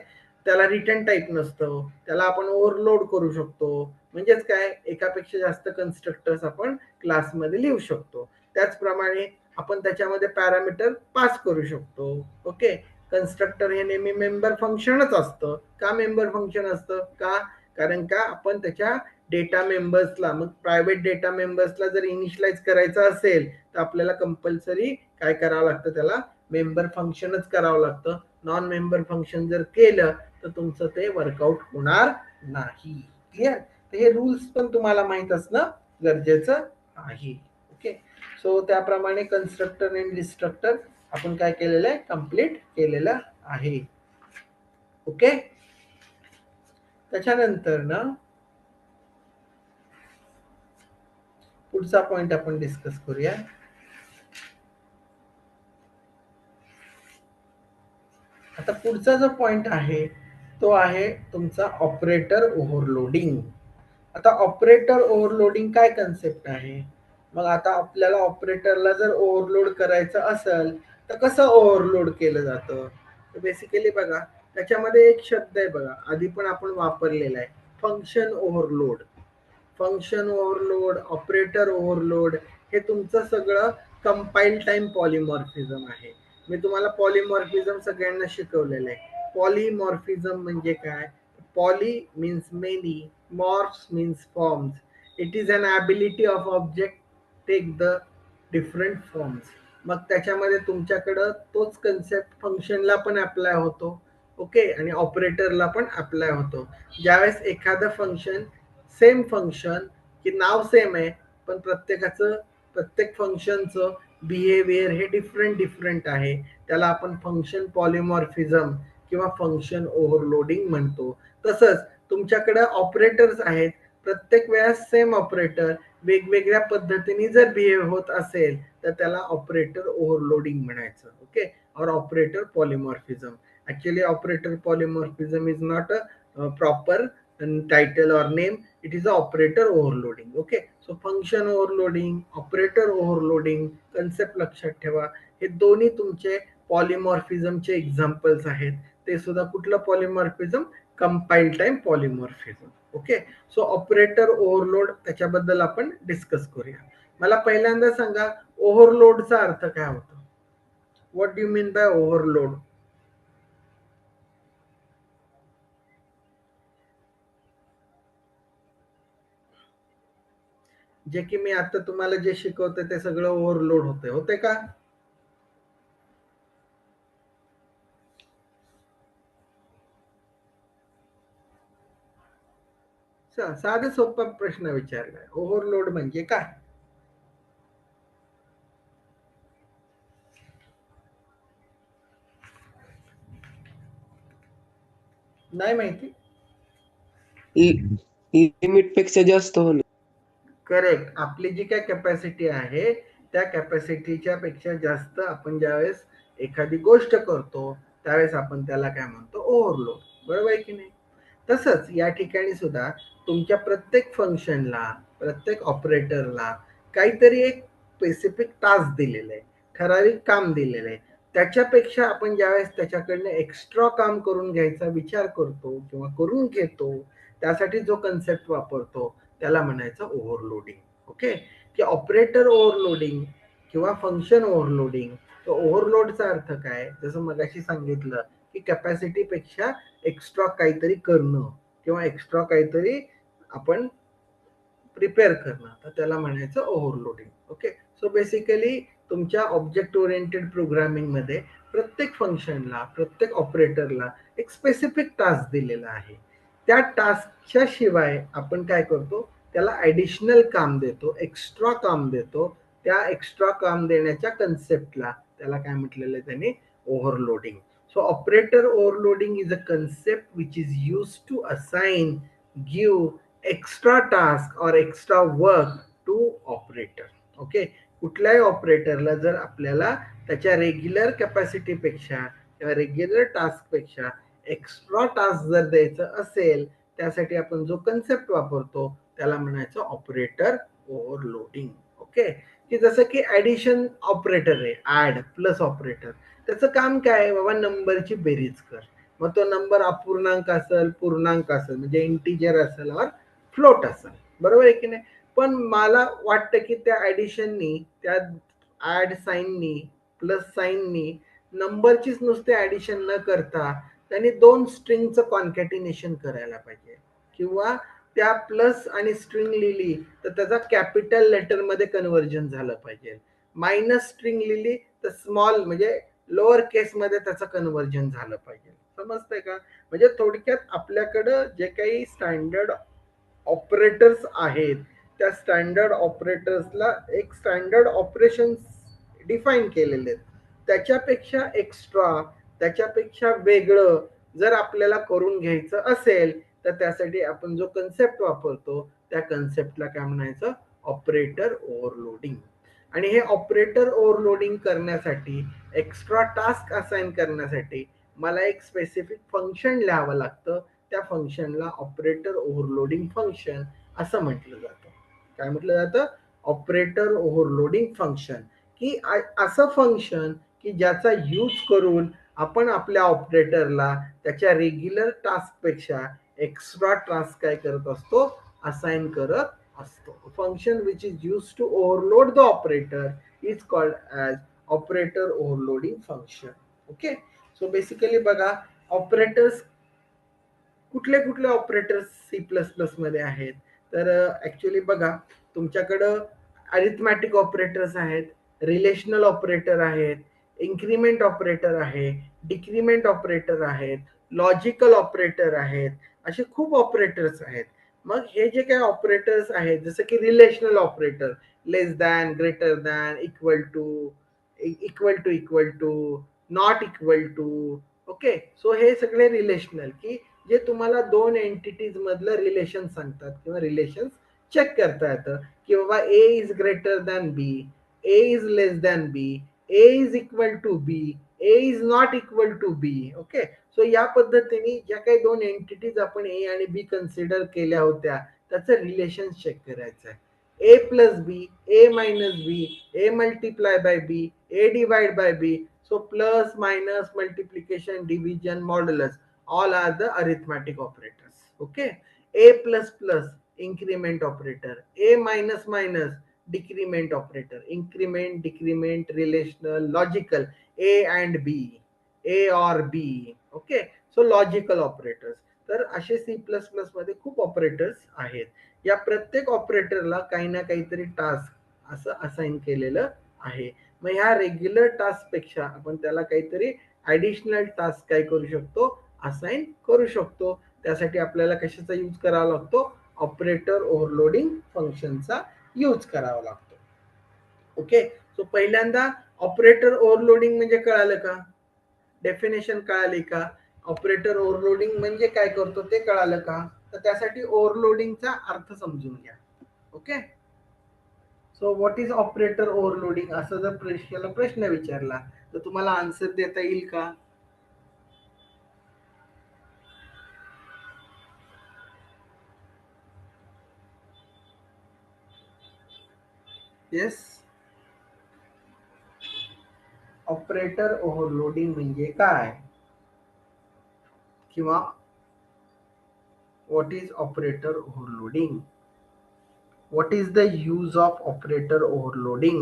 त्याला रिटर्न टाईप नसतं, त्याला आपण ओव्हरलोड करू शकतो, म्हणजेच काय, एकापेक्षा जास्त कन्स्ट्रक्टर्स आपण क्लासमध्ये लिहू शकतो. त्याचप्रमाणे आपण त्याच्यामध्ये पॅरामीटर पास करू शकतो. ओके. कन्स्ट्रक्टर हे नेहमी मेंबर फंक्शनच असतं. का मेंबर फंक्शन असतं, का, कारण का आपण त्याच्या डेटा मेंबर्सला, मग प्रायव्हेट डेटा मेंबर्सला जर इनिशियलाइज करायचं असेल तर आपल्याला कंपल्सरी काय करावं लागतं, त्याला मेंबर फंक्शनच करावं लागतं. नॉन मेंबर फंक्शन जर केलं तर तुमचं ते वर्कआउट होणार नाही. क्लिअर. तर हे रूल्स पण तुम्हाला माहित असणं गरजेचं आहे. ओके. सो त्याप्रमाणे कन्स्ट्रक्टर आणि डिस्ट्रक्टर आपण काय केलेलं आहे, कम्प्लीट केलेलं आहे. ओके. त्याच्यानंतर ना पुढचा पॉइंट आपण डिस्कस करूया. आता पुढचा जो पॉइंट आहे तो आहे तुमचा ऑपरेटर ओव्हरलोडिंग. आता ऑपरेटर ओव्हरलोडिंग काय कन्सेप्ट आहे, मग आता आपल्याला ऑपरेटरला जर ओव्हरलोड करायचं असेल तर कसं ओव्हरलोड केलं जातं, तर बेसिकली बघा, त्याच्यामध्ये एक शब्द आहे बघा, आधी पण आपण वापरलेला आहे, function overload. Function overload, operator overload, हे तुमचं सगळं कंपाईल टाइम पॉलिमॉर्फिझम आहे. मी तुम्हाला पॉलिमॉर्फिझम सगळ्यांना शिकवलेलं आहे. पॉलिमॉर्फिझम म्हणजे काय, poly means many, morphs means forms. It is an ability of object take the different forms. मग त्याच्यामध्ये तुमच्याकडं तोच कन्सेप्ट फंक्शनला पण अप्लाय होतो. ओके. आणि ऑपरेटरला पण अप्लाय होतो. ज्यावेळेस एखादं फंक्शन, सेम फंक्शन, की नाव सेम आहे पण प्रत्येक फंक्शनचं बिहेवियर हे डिफरंट डिफरंट आहे, त्याला आपण फंक्शन पॉलिमॉर्फिझम किंवा फंक्शन ओव्हरलोडिंग म्हणतो. तसंच तुमच्याकडे ऑपरेटर्स आहेत, प्रत्येक वेळेस सेम ऑपरेटर वेगवेगळ्या पद्धतीने जर बिहेव होत असेल तर त्याला ऑपरेटर ओव्हरलोडिंग म्हणायचं. ओके. और operator polymorphism. Actually, operator polymorphism is not a proper title or name. It is a operator overloading. Okay, so function overloading, operator overloading, concept लक्षात ठेवा. हे दोन्ही तुमचे पॉलिमॉर्फिझमचे एक्झाम्पल्स आहेत. ते सुद्धा कुठलं polymorphism? Compile time polymorphism. Okay, so operator overload त्याच्याबद्दल आपण डिस्कस करूया. मला पहिल्यांदा सांगा, ओव्हरलोडचा अर्थ काय होतो? What do you mean by overload? जे की मी आता तुम्हाला जे शिकवते ते सगळं ओव्हरलोड होते का? साधा सोपा प्रश्न विचारलाय, ओव्हरलोड म्हणजे काय? नाही माहिती? लिमिट पेक्षा जास्त होणे. करेक्ट. आपली जी काय कॅपॅसिटी आहे त्या कॅपॅसिटीच्या पेक्षा जास्त आपण ज्यावेळेस एखादी गोष्ट करतो त्यावेळेस आपण त्याला काय म्हणतो? ओव्हरलोड. बरोबर आहे की नाही? तसंच या ठिकाणी सुद्धा तुमच्या प्रत्येक फंक्शनला, प्रत्येक ऑपरेटरला काहीतरी एक स्पेसिफिक टास्क दिलेलं आहे, ठराविक काम दिलेलं आहे. त्याच्यापेक्षा आपण ज्यावेळेस त्याच्याकडनं एक्स्ट्रा काम करून घ्यायचा विचार करतो किंवा करून घेतो, त्यासाठी जो कन्सेप्ट वापरतो त्याला म्हणायचं ओव्हरलोडिंग. ओके, की ऑपरेटर ओव्हरलोडिंग किंवा फंक्शन ओव्हरलोडिंग. तर ओव्हरलोडचा अर्थ काय? जसं मगाशी सांगितलं की कॅपॅसिटीपेक्षा एक्स्ट्रा काहीतरी करणं किंवा एक्स्ट्रा काहीतरी आपण प्रिपेअर करणं, तर त्याला म्हणायचं ओव्हरलोडिंग. ओके, सो बेसिकली तुमच्या ऑब्जेक्ट ओरिएंटेड प्रोग्रामिंग मध्ये प्रत्येक फंक्शनला, प्रत्येक ऑपरेटरला एक स्पेसिफिक टास्क दिलेला आहे. त्या टास्कच्या शिवाय आपण काय करतो? त्याला ॲडिशनल काम देतो, एक्स्ट्रा काम देतो. त्या एक्स्ट्रा काम देण्याच्या कन्सेप्टला त्याला काय म्हटलेलं आहे त्याने? Overloading. So operator overloading is a concept which is used to assign, give extra task or extra work to operator. Okay, कुठल्याही ऑपरेटरला जर आपल्याला त्याच्या रेग्युलर कॅपॅसिटीपेक्षा किंवा रेग्युलर टास्कपेक्षा एक्स्ट्रा टास्क जर द्यायचं असेल, त्यासाठी आपण जो कन्सेप्ट वापरतो त्याला म्हणायचं ऑपरेटर ओव्हरलोडिंग. ओके, की जसं की ॲडिशन ऑपरेटर आहे, ॲड प्लस ऑपरेटर. त्याचं काम काय आहे? बाबा नंबरची बेरीज कर. मग तो नंबर अपूर्णांक असेल, पूर्णांक असेल, म्हणजे इंटिजर असेल और फ्लोट असेल. बरोबर आहे की नाही? पण मला वाटतं की त्या ॲडिशननी, त्या ॲड साईननी, प्लस साईननी नंबरचीच नुसते ॲडिशन न करता त्यांनी दोन स्ट्रिंगचं कॉन्कॅटिनेशन करायला पाहिजे. किंवा त्या प्लस आणि स्ट्रिंग लिहिली तर त्याचा कॅपिटल लेटरमध्ये कन्व्हर्जन झालं पाहिजे. मायनस स्ट्रिंग लिहिली तर स्मॉल म्हणजे लोअर केसमध्ये त्याचं कन्व्हर्जन झालं पाहिजे. समजतंय का? म्हणजे थोडक्यात आपल्याकडं जे काही स्टँडर्ड ऑपरेटर्स आहेत त्या स्टँडर्ड ऑपरेटर्सला एक स्टँडर्ड ऑपरेशन डिफाईन केलेले आहेत. त्याच्यापेक्षा एक्स्ट्रा, त्याच्यापेक्षा वेगळं जर आपल्याला करून घ्यायचं असेल तर त्यासाठी आपण जो कन्सेप्ट वापरतो त्या कन्सेप्टला काय म्हणायचं? Operator overloading. आणि हे ऑपरेटर ओव्हरलोडिंग करण्यासाठी, एक्स्ट्रा टास्क असाइन करण्यासाठी मला एक स्पेसिफिक फंक्शन लिहावं लागतं. त्या फंक्शनला ऑपरेटर ओव्हरलोडिंग फंक्शन असं म्हटलं जातं. काय म्हटलं जातं? Operator overloading function. की असं फंक्शन की ज्याचा यूज करून आपण आपल्या ऑपरेटरला त्याच्या रेग्युलर टास्कपेक्षा एक्स्ट्रा टास्क काय करत असतो? असाइन करत असतो. Function which is use to overload the operator is called as operator overloading function. Okay, so basically बघा, ऑपरेटर्स कुठले कुठले ऑपरेटर्स सी प्लस प्लस मध्ये आहेत? तर ऍक्च्युली बघा, तुमच्याकडं अरिथमॅटिक ऑपरेटर्स आहेत, रिलेशनल ऑपरेटर आहेत, इन्क्रीमेंट ऑपरेटर आहे, डिक्रीमेंट ऑपरेटर आहेत, लॉजिकल ऑपरेटर आहेत, असे खूप ऑपरेटर्स आहेत. मग हे जे काही ऑपरेटर्स आहेत, जसं की relational operator, less than, greater than, equal to, equal to, not equal to. Okay, so हे सगळे रिलेशनल की जे तुम्हाला दोन एंटिटीज मधलं रिलेशन सांगतात किंवा रिलेशन चेक करता येतं की बाबा A is greater than B, A is less than B, A is equal to B, A is not equal to B. Okay, so या पद्धतीने ज्या काही दोन एंटिटीज आपण ए आणि बी कन्सिडर केल्या होत्या त्याचं रिलेशन चेक करायचं आहे. A plus B, A minus B, A multiply by B, A divide by B. So plus, minus, multiplication, division, modulus, all are the arithmetic operators. Okay, a plus plus increment operator, a minus minus decrement operator, increment, decrement, relational, logical, a and b, a or b. Okay, so logical operators. तर असे C plus plus मध्ये खूप operators आहेत. या प्रत्येक ऑपरेटरला काही ना काहीतरी टास्क असं असाइन केलेलं आहे. मग ह्या रेग्युलर टास्क पेक्षा आपण त्याला काहीतरी ऍडिशनल टास्क काय करू शकतो, असाइन करू शकतो. त्यासाठी आपल्याला कशाचा यूज करावा लागतो, ऑपरेटर ओव्हरलोडिंग फंक्शनचा यूज करावा लागतो. ओके, सो पहिल्यांदा ऑपरेटर ओव्हरलोडिंग म्हणजे कळालं का, डेफिनेशन कळाली का, ऑपरेटर ओव्हरलोडिंग म्हणजे काय करतो ते कळालं का. तर त्यासाठी ओव्हरलोडिंगचा अर्थ समजून घ्या. Okay, so what is operator overloading असं जर प्रश्न विचारला तर तुम्हाला आन्सर देता येईल का. येस, ऑपरेटर ओव्हरलोडिंग म्हणजे काय किंवा what is operator overloading, what is the use of operator overloading.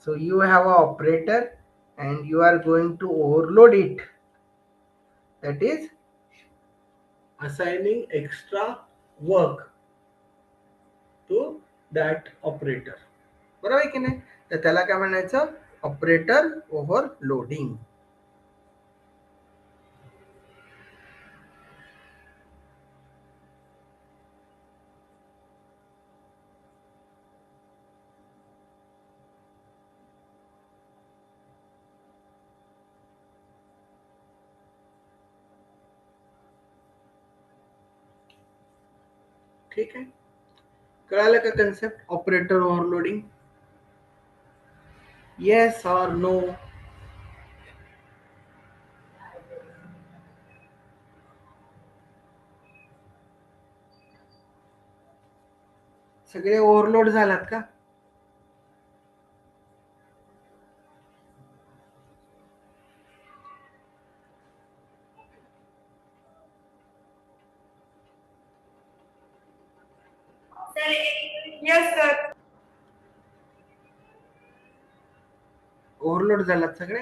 So you have an operator and you are going to overload it, that is assigning extra work to that operator. बरोबर आहे की नाही. तर त्याला काय म्हणायचं, operator overloading. ठीक आहे, कळालं का कन्सेप्ट ऑपरेटर ओव्हरलोडिंग. येस और नो. सगळे ओव्हरलोड झालात का. Yes, sir. ओव्हरलोड झालात सगळे.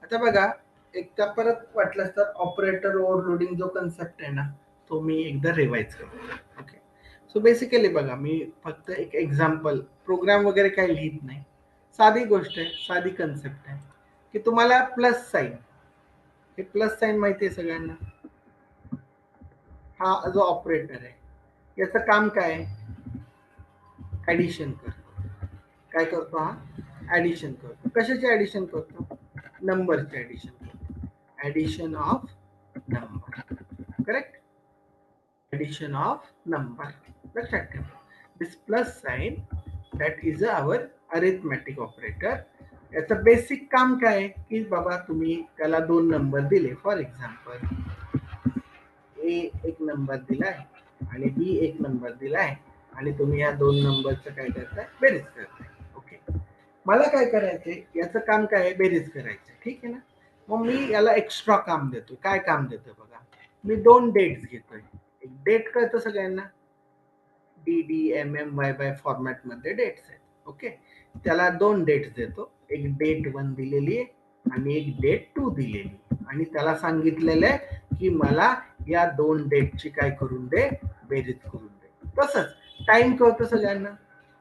आता बघा, एकदा परत वाटलं तर ऑपरेटर ओव्हरलोडिंग जो कन्सेप्ट आहे ना तो मी एकदा रिवाइज करतो. ओके, सो बेसिकली बघा, मी फक्त एक एक्झाम्पल, प्रोग्राम वगैरे काही लिहित नाही, साधी गोष्ट आहे, साधी कन्सेप्ट आहे की तुम्हाला प्लस साइन, हे प्लस साइन माहिती आहे सगळ्यांना. हा जो ऑपरेटर आहे याचं काम काय आहे, ऍडिशन करतो. काय करतो हा, ऍडिशन करतो. कशाचे ऍडिशन करतो, नंबरचे ऍडिशन करतो. Addition of number, correct, addition of number. लक्षात ठेवा, this plus sign that is our arithmetic operator. याचं बेसिक काम काय आहे की बाबा तुम्ही त्याला दोन नंबर दिले, फॉर एक्झाम्पल ए एक नंबर दिलाय आणि बी एक नंबर दिलाय आणि तुम्ही या दोन नंबरचं काय करताय, बेरीज करताय. ओके, मला काय करायचंय, याचं काम काय आहे, बेरीज करायचं. ठीक आहे ना. मग मी याला एक्स्ट्रा काम देतो. काय काम देतो बघा, मी दोन डेट्स घेतोय. एक डेट कळतं सगळ्यांना, DDMMY फॉर्मॅट मध्ये डेट्स आहेत. ओके, त्याला दोन डेट्स देतो. एक डेट 1 दिलेली आहे आणि एक डेट 2 दिलेली, आणि त्याला सांगितलेलं आहे की मला या दोन डेटची काय करून दे, बेरीज करून दे. तसंच टाइम कळतो सगळ्यांना,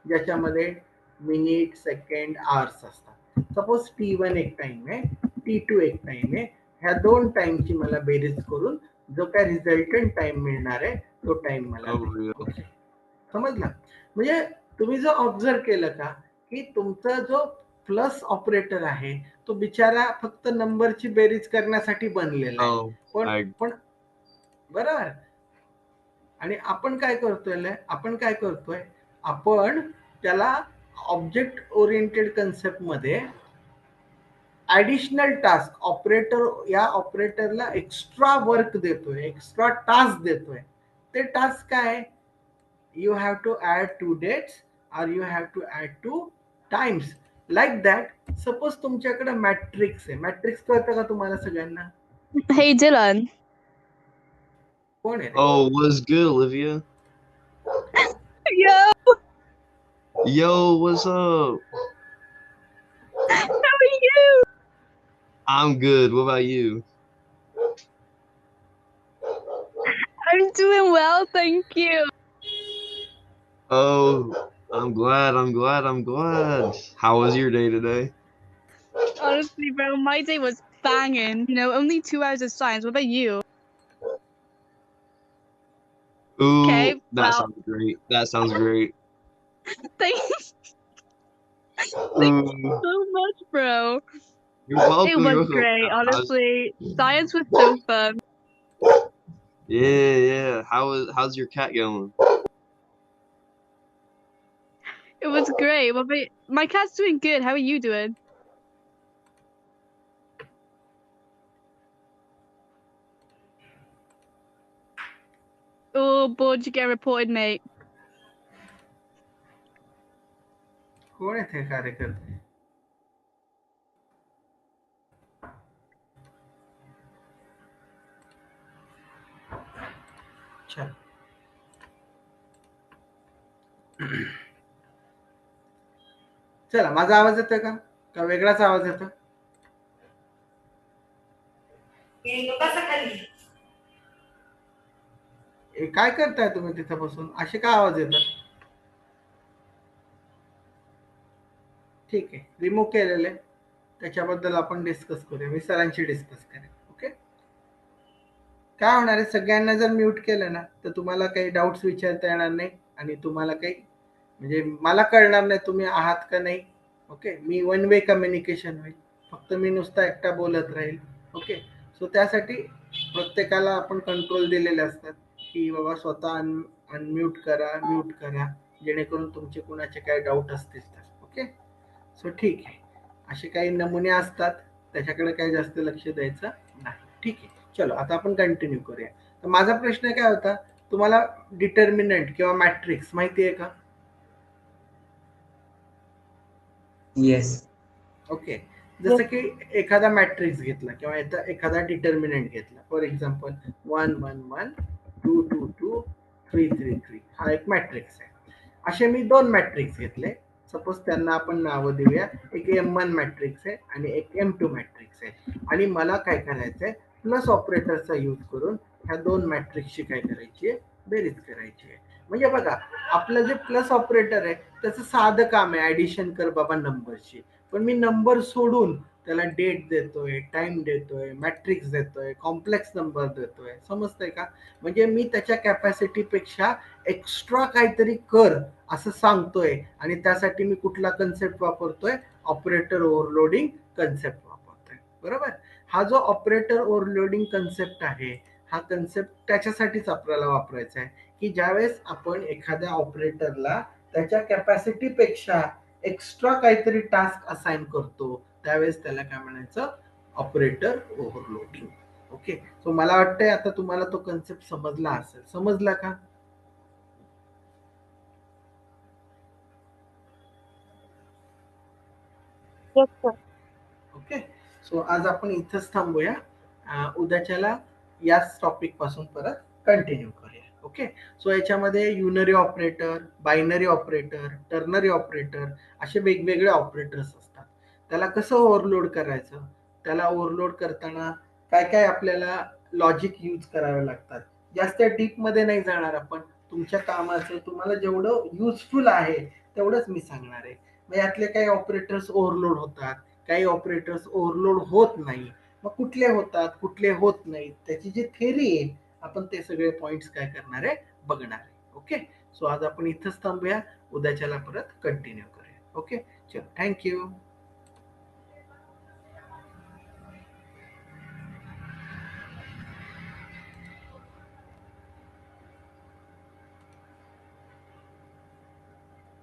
ज्याच्यामध्ये मिनिट, सेकंड, आवर्स असतात. सपोज T1 एक टाइम आहे, T2 एक टाइम आहे. ह्या दोन टाइमची मला बेरीज करून जो काय रिझल्टंट टाइम मिळणार आहे तो टाइम मला समजला. म्हणजे तुम्ही जो ऑब्झर्व केलं का की तुमचा जो प्लस ऑपरेटर आहे तो बिचारा फक्त नंबरची बेरीज करण्यासाठी बनलेला आहे. पण बरोबर, आणि आपण काय करतोय आपण त्याला ऑब्जेक्ट ओरिएंटेड कन्सेप्ट मध्ये ऍडिशनल टास्क या ऑपरेटरला एक्स्ट्रा वर्क देतोय, एक्स्ट्रा टास्क देतोय. ते टास्क काय? You have to add 2 dates or you have to add 2 times like that. Suppose तुमच्याकडे मॅट्रिक्स आहे. मॅट्रिक्स कळतं का तुम्हाला सगळ्यांना? Hey, Dylan. कोण आहे रे? Oh, what's good, Olivia? Yo, Yo, what's up? how are you? I'm good. What about you? I'm doing well, thank you. Oh, I'm glad. How was your day today? Honestly, bro, my day was banging. You know, only 2 hours of science. What about you? Ooh, Okay, that well, sounds great. That sounds great. thanks Ooh, so much, bro. you're welcome. It was You're welcome. great, How's- honestly. Science was so fun. Yeah. How's your cat going? It was great. What about my cat's doing good. How are you doing? Oh, Bud, you get reported, mate. कोण आहे ते कार्यकर्ते? चल. चला, माझा आवाज येतोय का? का वेगळाच आवाज येतो? काय करताय तुम्ही तिथे बसून? असे का आवाज येतात? ठीक आहे, रिमूव्ह केलेले, त्याच्याबद्दल आपण डिस्कस करूया. मी सरांशी डिस्कस करेन. ओके, काय होणार आहे, सगळ्यांना जर म्यूट केलं ना तर तुम्हाला काही डाऊट्स विचारता येणार नाही आणि तुम्हाला काही म्हणजे मला कळणार नाही तुम्ही आहात का नाही. ओके, मी वन वे कम्युनिकेशन होईल, फक्त मी नुसता एकटा बोलत राहील. ओके, सो त्यासाठी प्रत्येकाला आपण कंट्रोल दिलेले असतात की बाबा स्वतः अनम्यूट करा, म्यूट करा, जेणेकरून तुमचे कुणाचे काही डाऊट असतील तर. ओके, सो ठीक आहे, असे काही नमुने असतात, त्याच्याकडे काही जास्त लक्ष द्यायचं नाही. ठीक आहे, चलो आता आपण कंटिन्यू करूया. तर माझा प्रश्न काय होता, तुम्हाला डिटर्मिनंट किंवा मॅट्रिक्स माहिती आहे का? Yes. ओके, जसं की एखादा मॅट्रिक्स घेतला किंवा एखादा डिटर्मिनंट घेतला, फॉर एक्झाम्पल 1 1 1 2 2 2 3 3 3, हा एक मॅट्रिक्स आहे. असे मी 2 मॅट्रिक्स घेतले. सपोज त्यांना आपण नावं देऊया, एक M1 मॅट्रिक्स आहे आणि एक M2 मॅट्रिक्स आहे. आणि मला काय करायचंय, प्लस ऑपरेटरचा यूज करून ह्या 2 मॅट्रिक्सची काय करायची आहे, बेरीज करायची आहे. म्हणजे बघा, आपलं जे प्लस ऑपरेटर आहे त्याचं साधं काम आहे, ऍडिशन कर बाबा नंबरची. पण मी नंबर सोडून त्याला डेट देतोय, टाइम देतोय, मॅट्रिक्स देतोय, कॉम्प्लेक्स नंबर देतोय. समजतंय का? म्हणजे मी त्याच्या कॅपॅसिटीपेक्षा एक्स्ट्रा काहीतरी कर असं सांगतोय आणि त्यासाठी मी कुठला कन्सेप्ट वापरतोय, ऑपरेटर ओव्हरलोडिंग कन्सेप्ट वापरतोय. बरोबर, हा जो ऑपरेटर ओव्हरलोडिंग कन्सेप्ट आहे, हा कन्सेप्ट त्याच्यासाठीच आपल्याला वापरायचा आहे की ज्यावेळेस आपण एखाद्या ऑपरेटरला त्याच्या कॅपॅसिटीपेक्षा एक्स्ट्रा काहीतरी टास्क असाइन करतो, त्यावेळेस त्याला काय म्हणायचं, ऑपरेटर ओव्हरलोडिंग. ओके, सो मला वाटतंय आता तुम्हाला तो कन्सेप्ट समजला असेल. समजला का? Yes, sir. ओके, सो आज आपण इथंच थांबूया. उद्याच्याला याच टॉपिक पासून परत कंटिन्यू करूया. ओके, सो याच्यामध्ये unary operator, binary operator, ternary operator असे वेगवेगळे ऑपरेटर्स असतात. त्याला कसं ओव्हरलोड करायचं, त्याला ओव्हरलोड करताना काय काय आपल्याला लॉजिक यूज करावे लागतात. जास्त डीपमध्ये नाही जाणार आपण, तुमच्या कामाचं तुम्हाला जेवढं युजफुल आहे तेवढंच मी सांगणार आहे. मग यातले काही ऑपरेटर्स ओव्हरलोड होतात, काही ऑपरेटर्स ओव्हरलोड होत नाही. मग कुठले होतात, कुठले होत नाहीत, त्याची जी थेरी आहे आपण ते सगळे पॉइंट्स काय करणार आहे, बघणार आहे. ओके, सो आज आपण इथंच थांबूया, उद्याच्याला परत कंटिन्यू करूया. ओके, चलो, थँक्यू.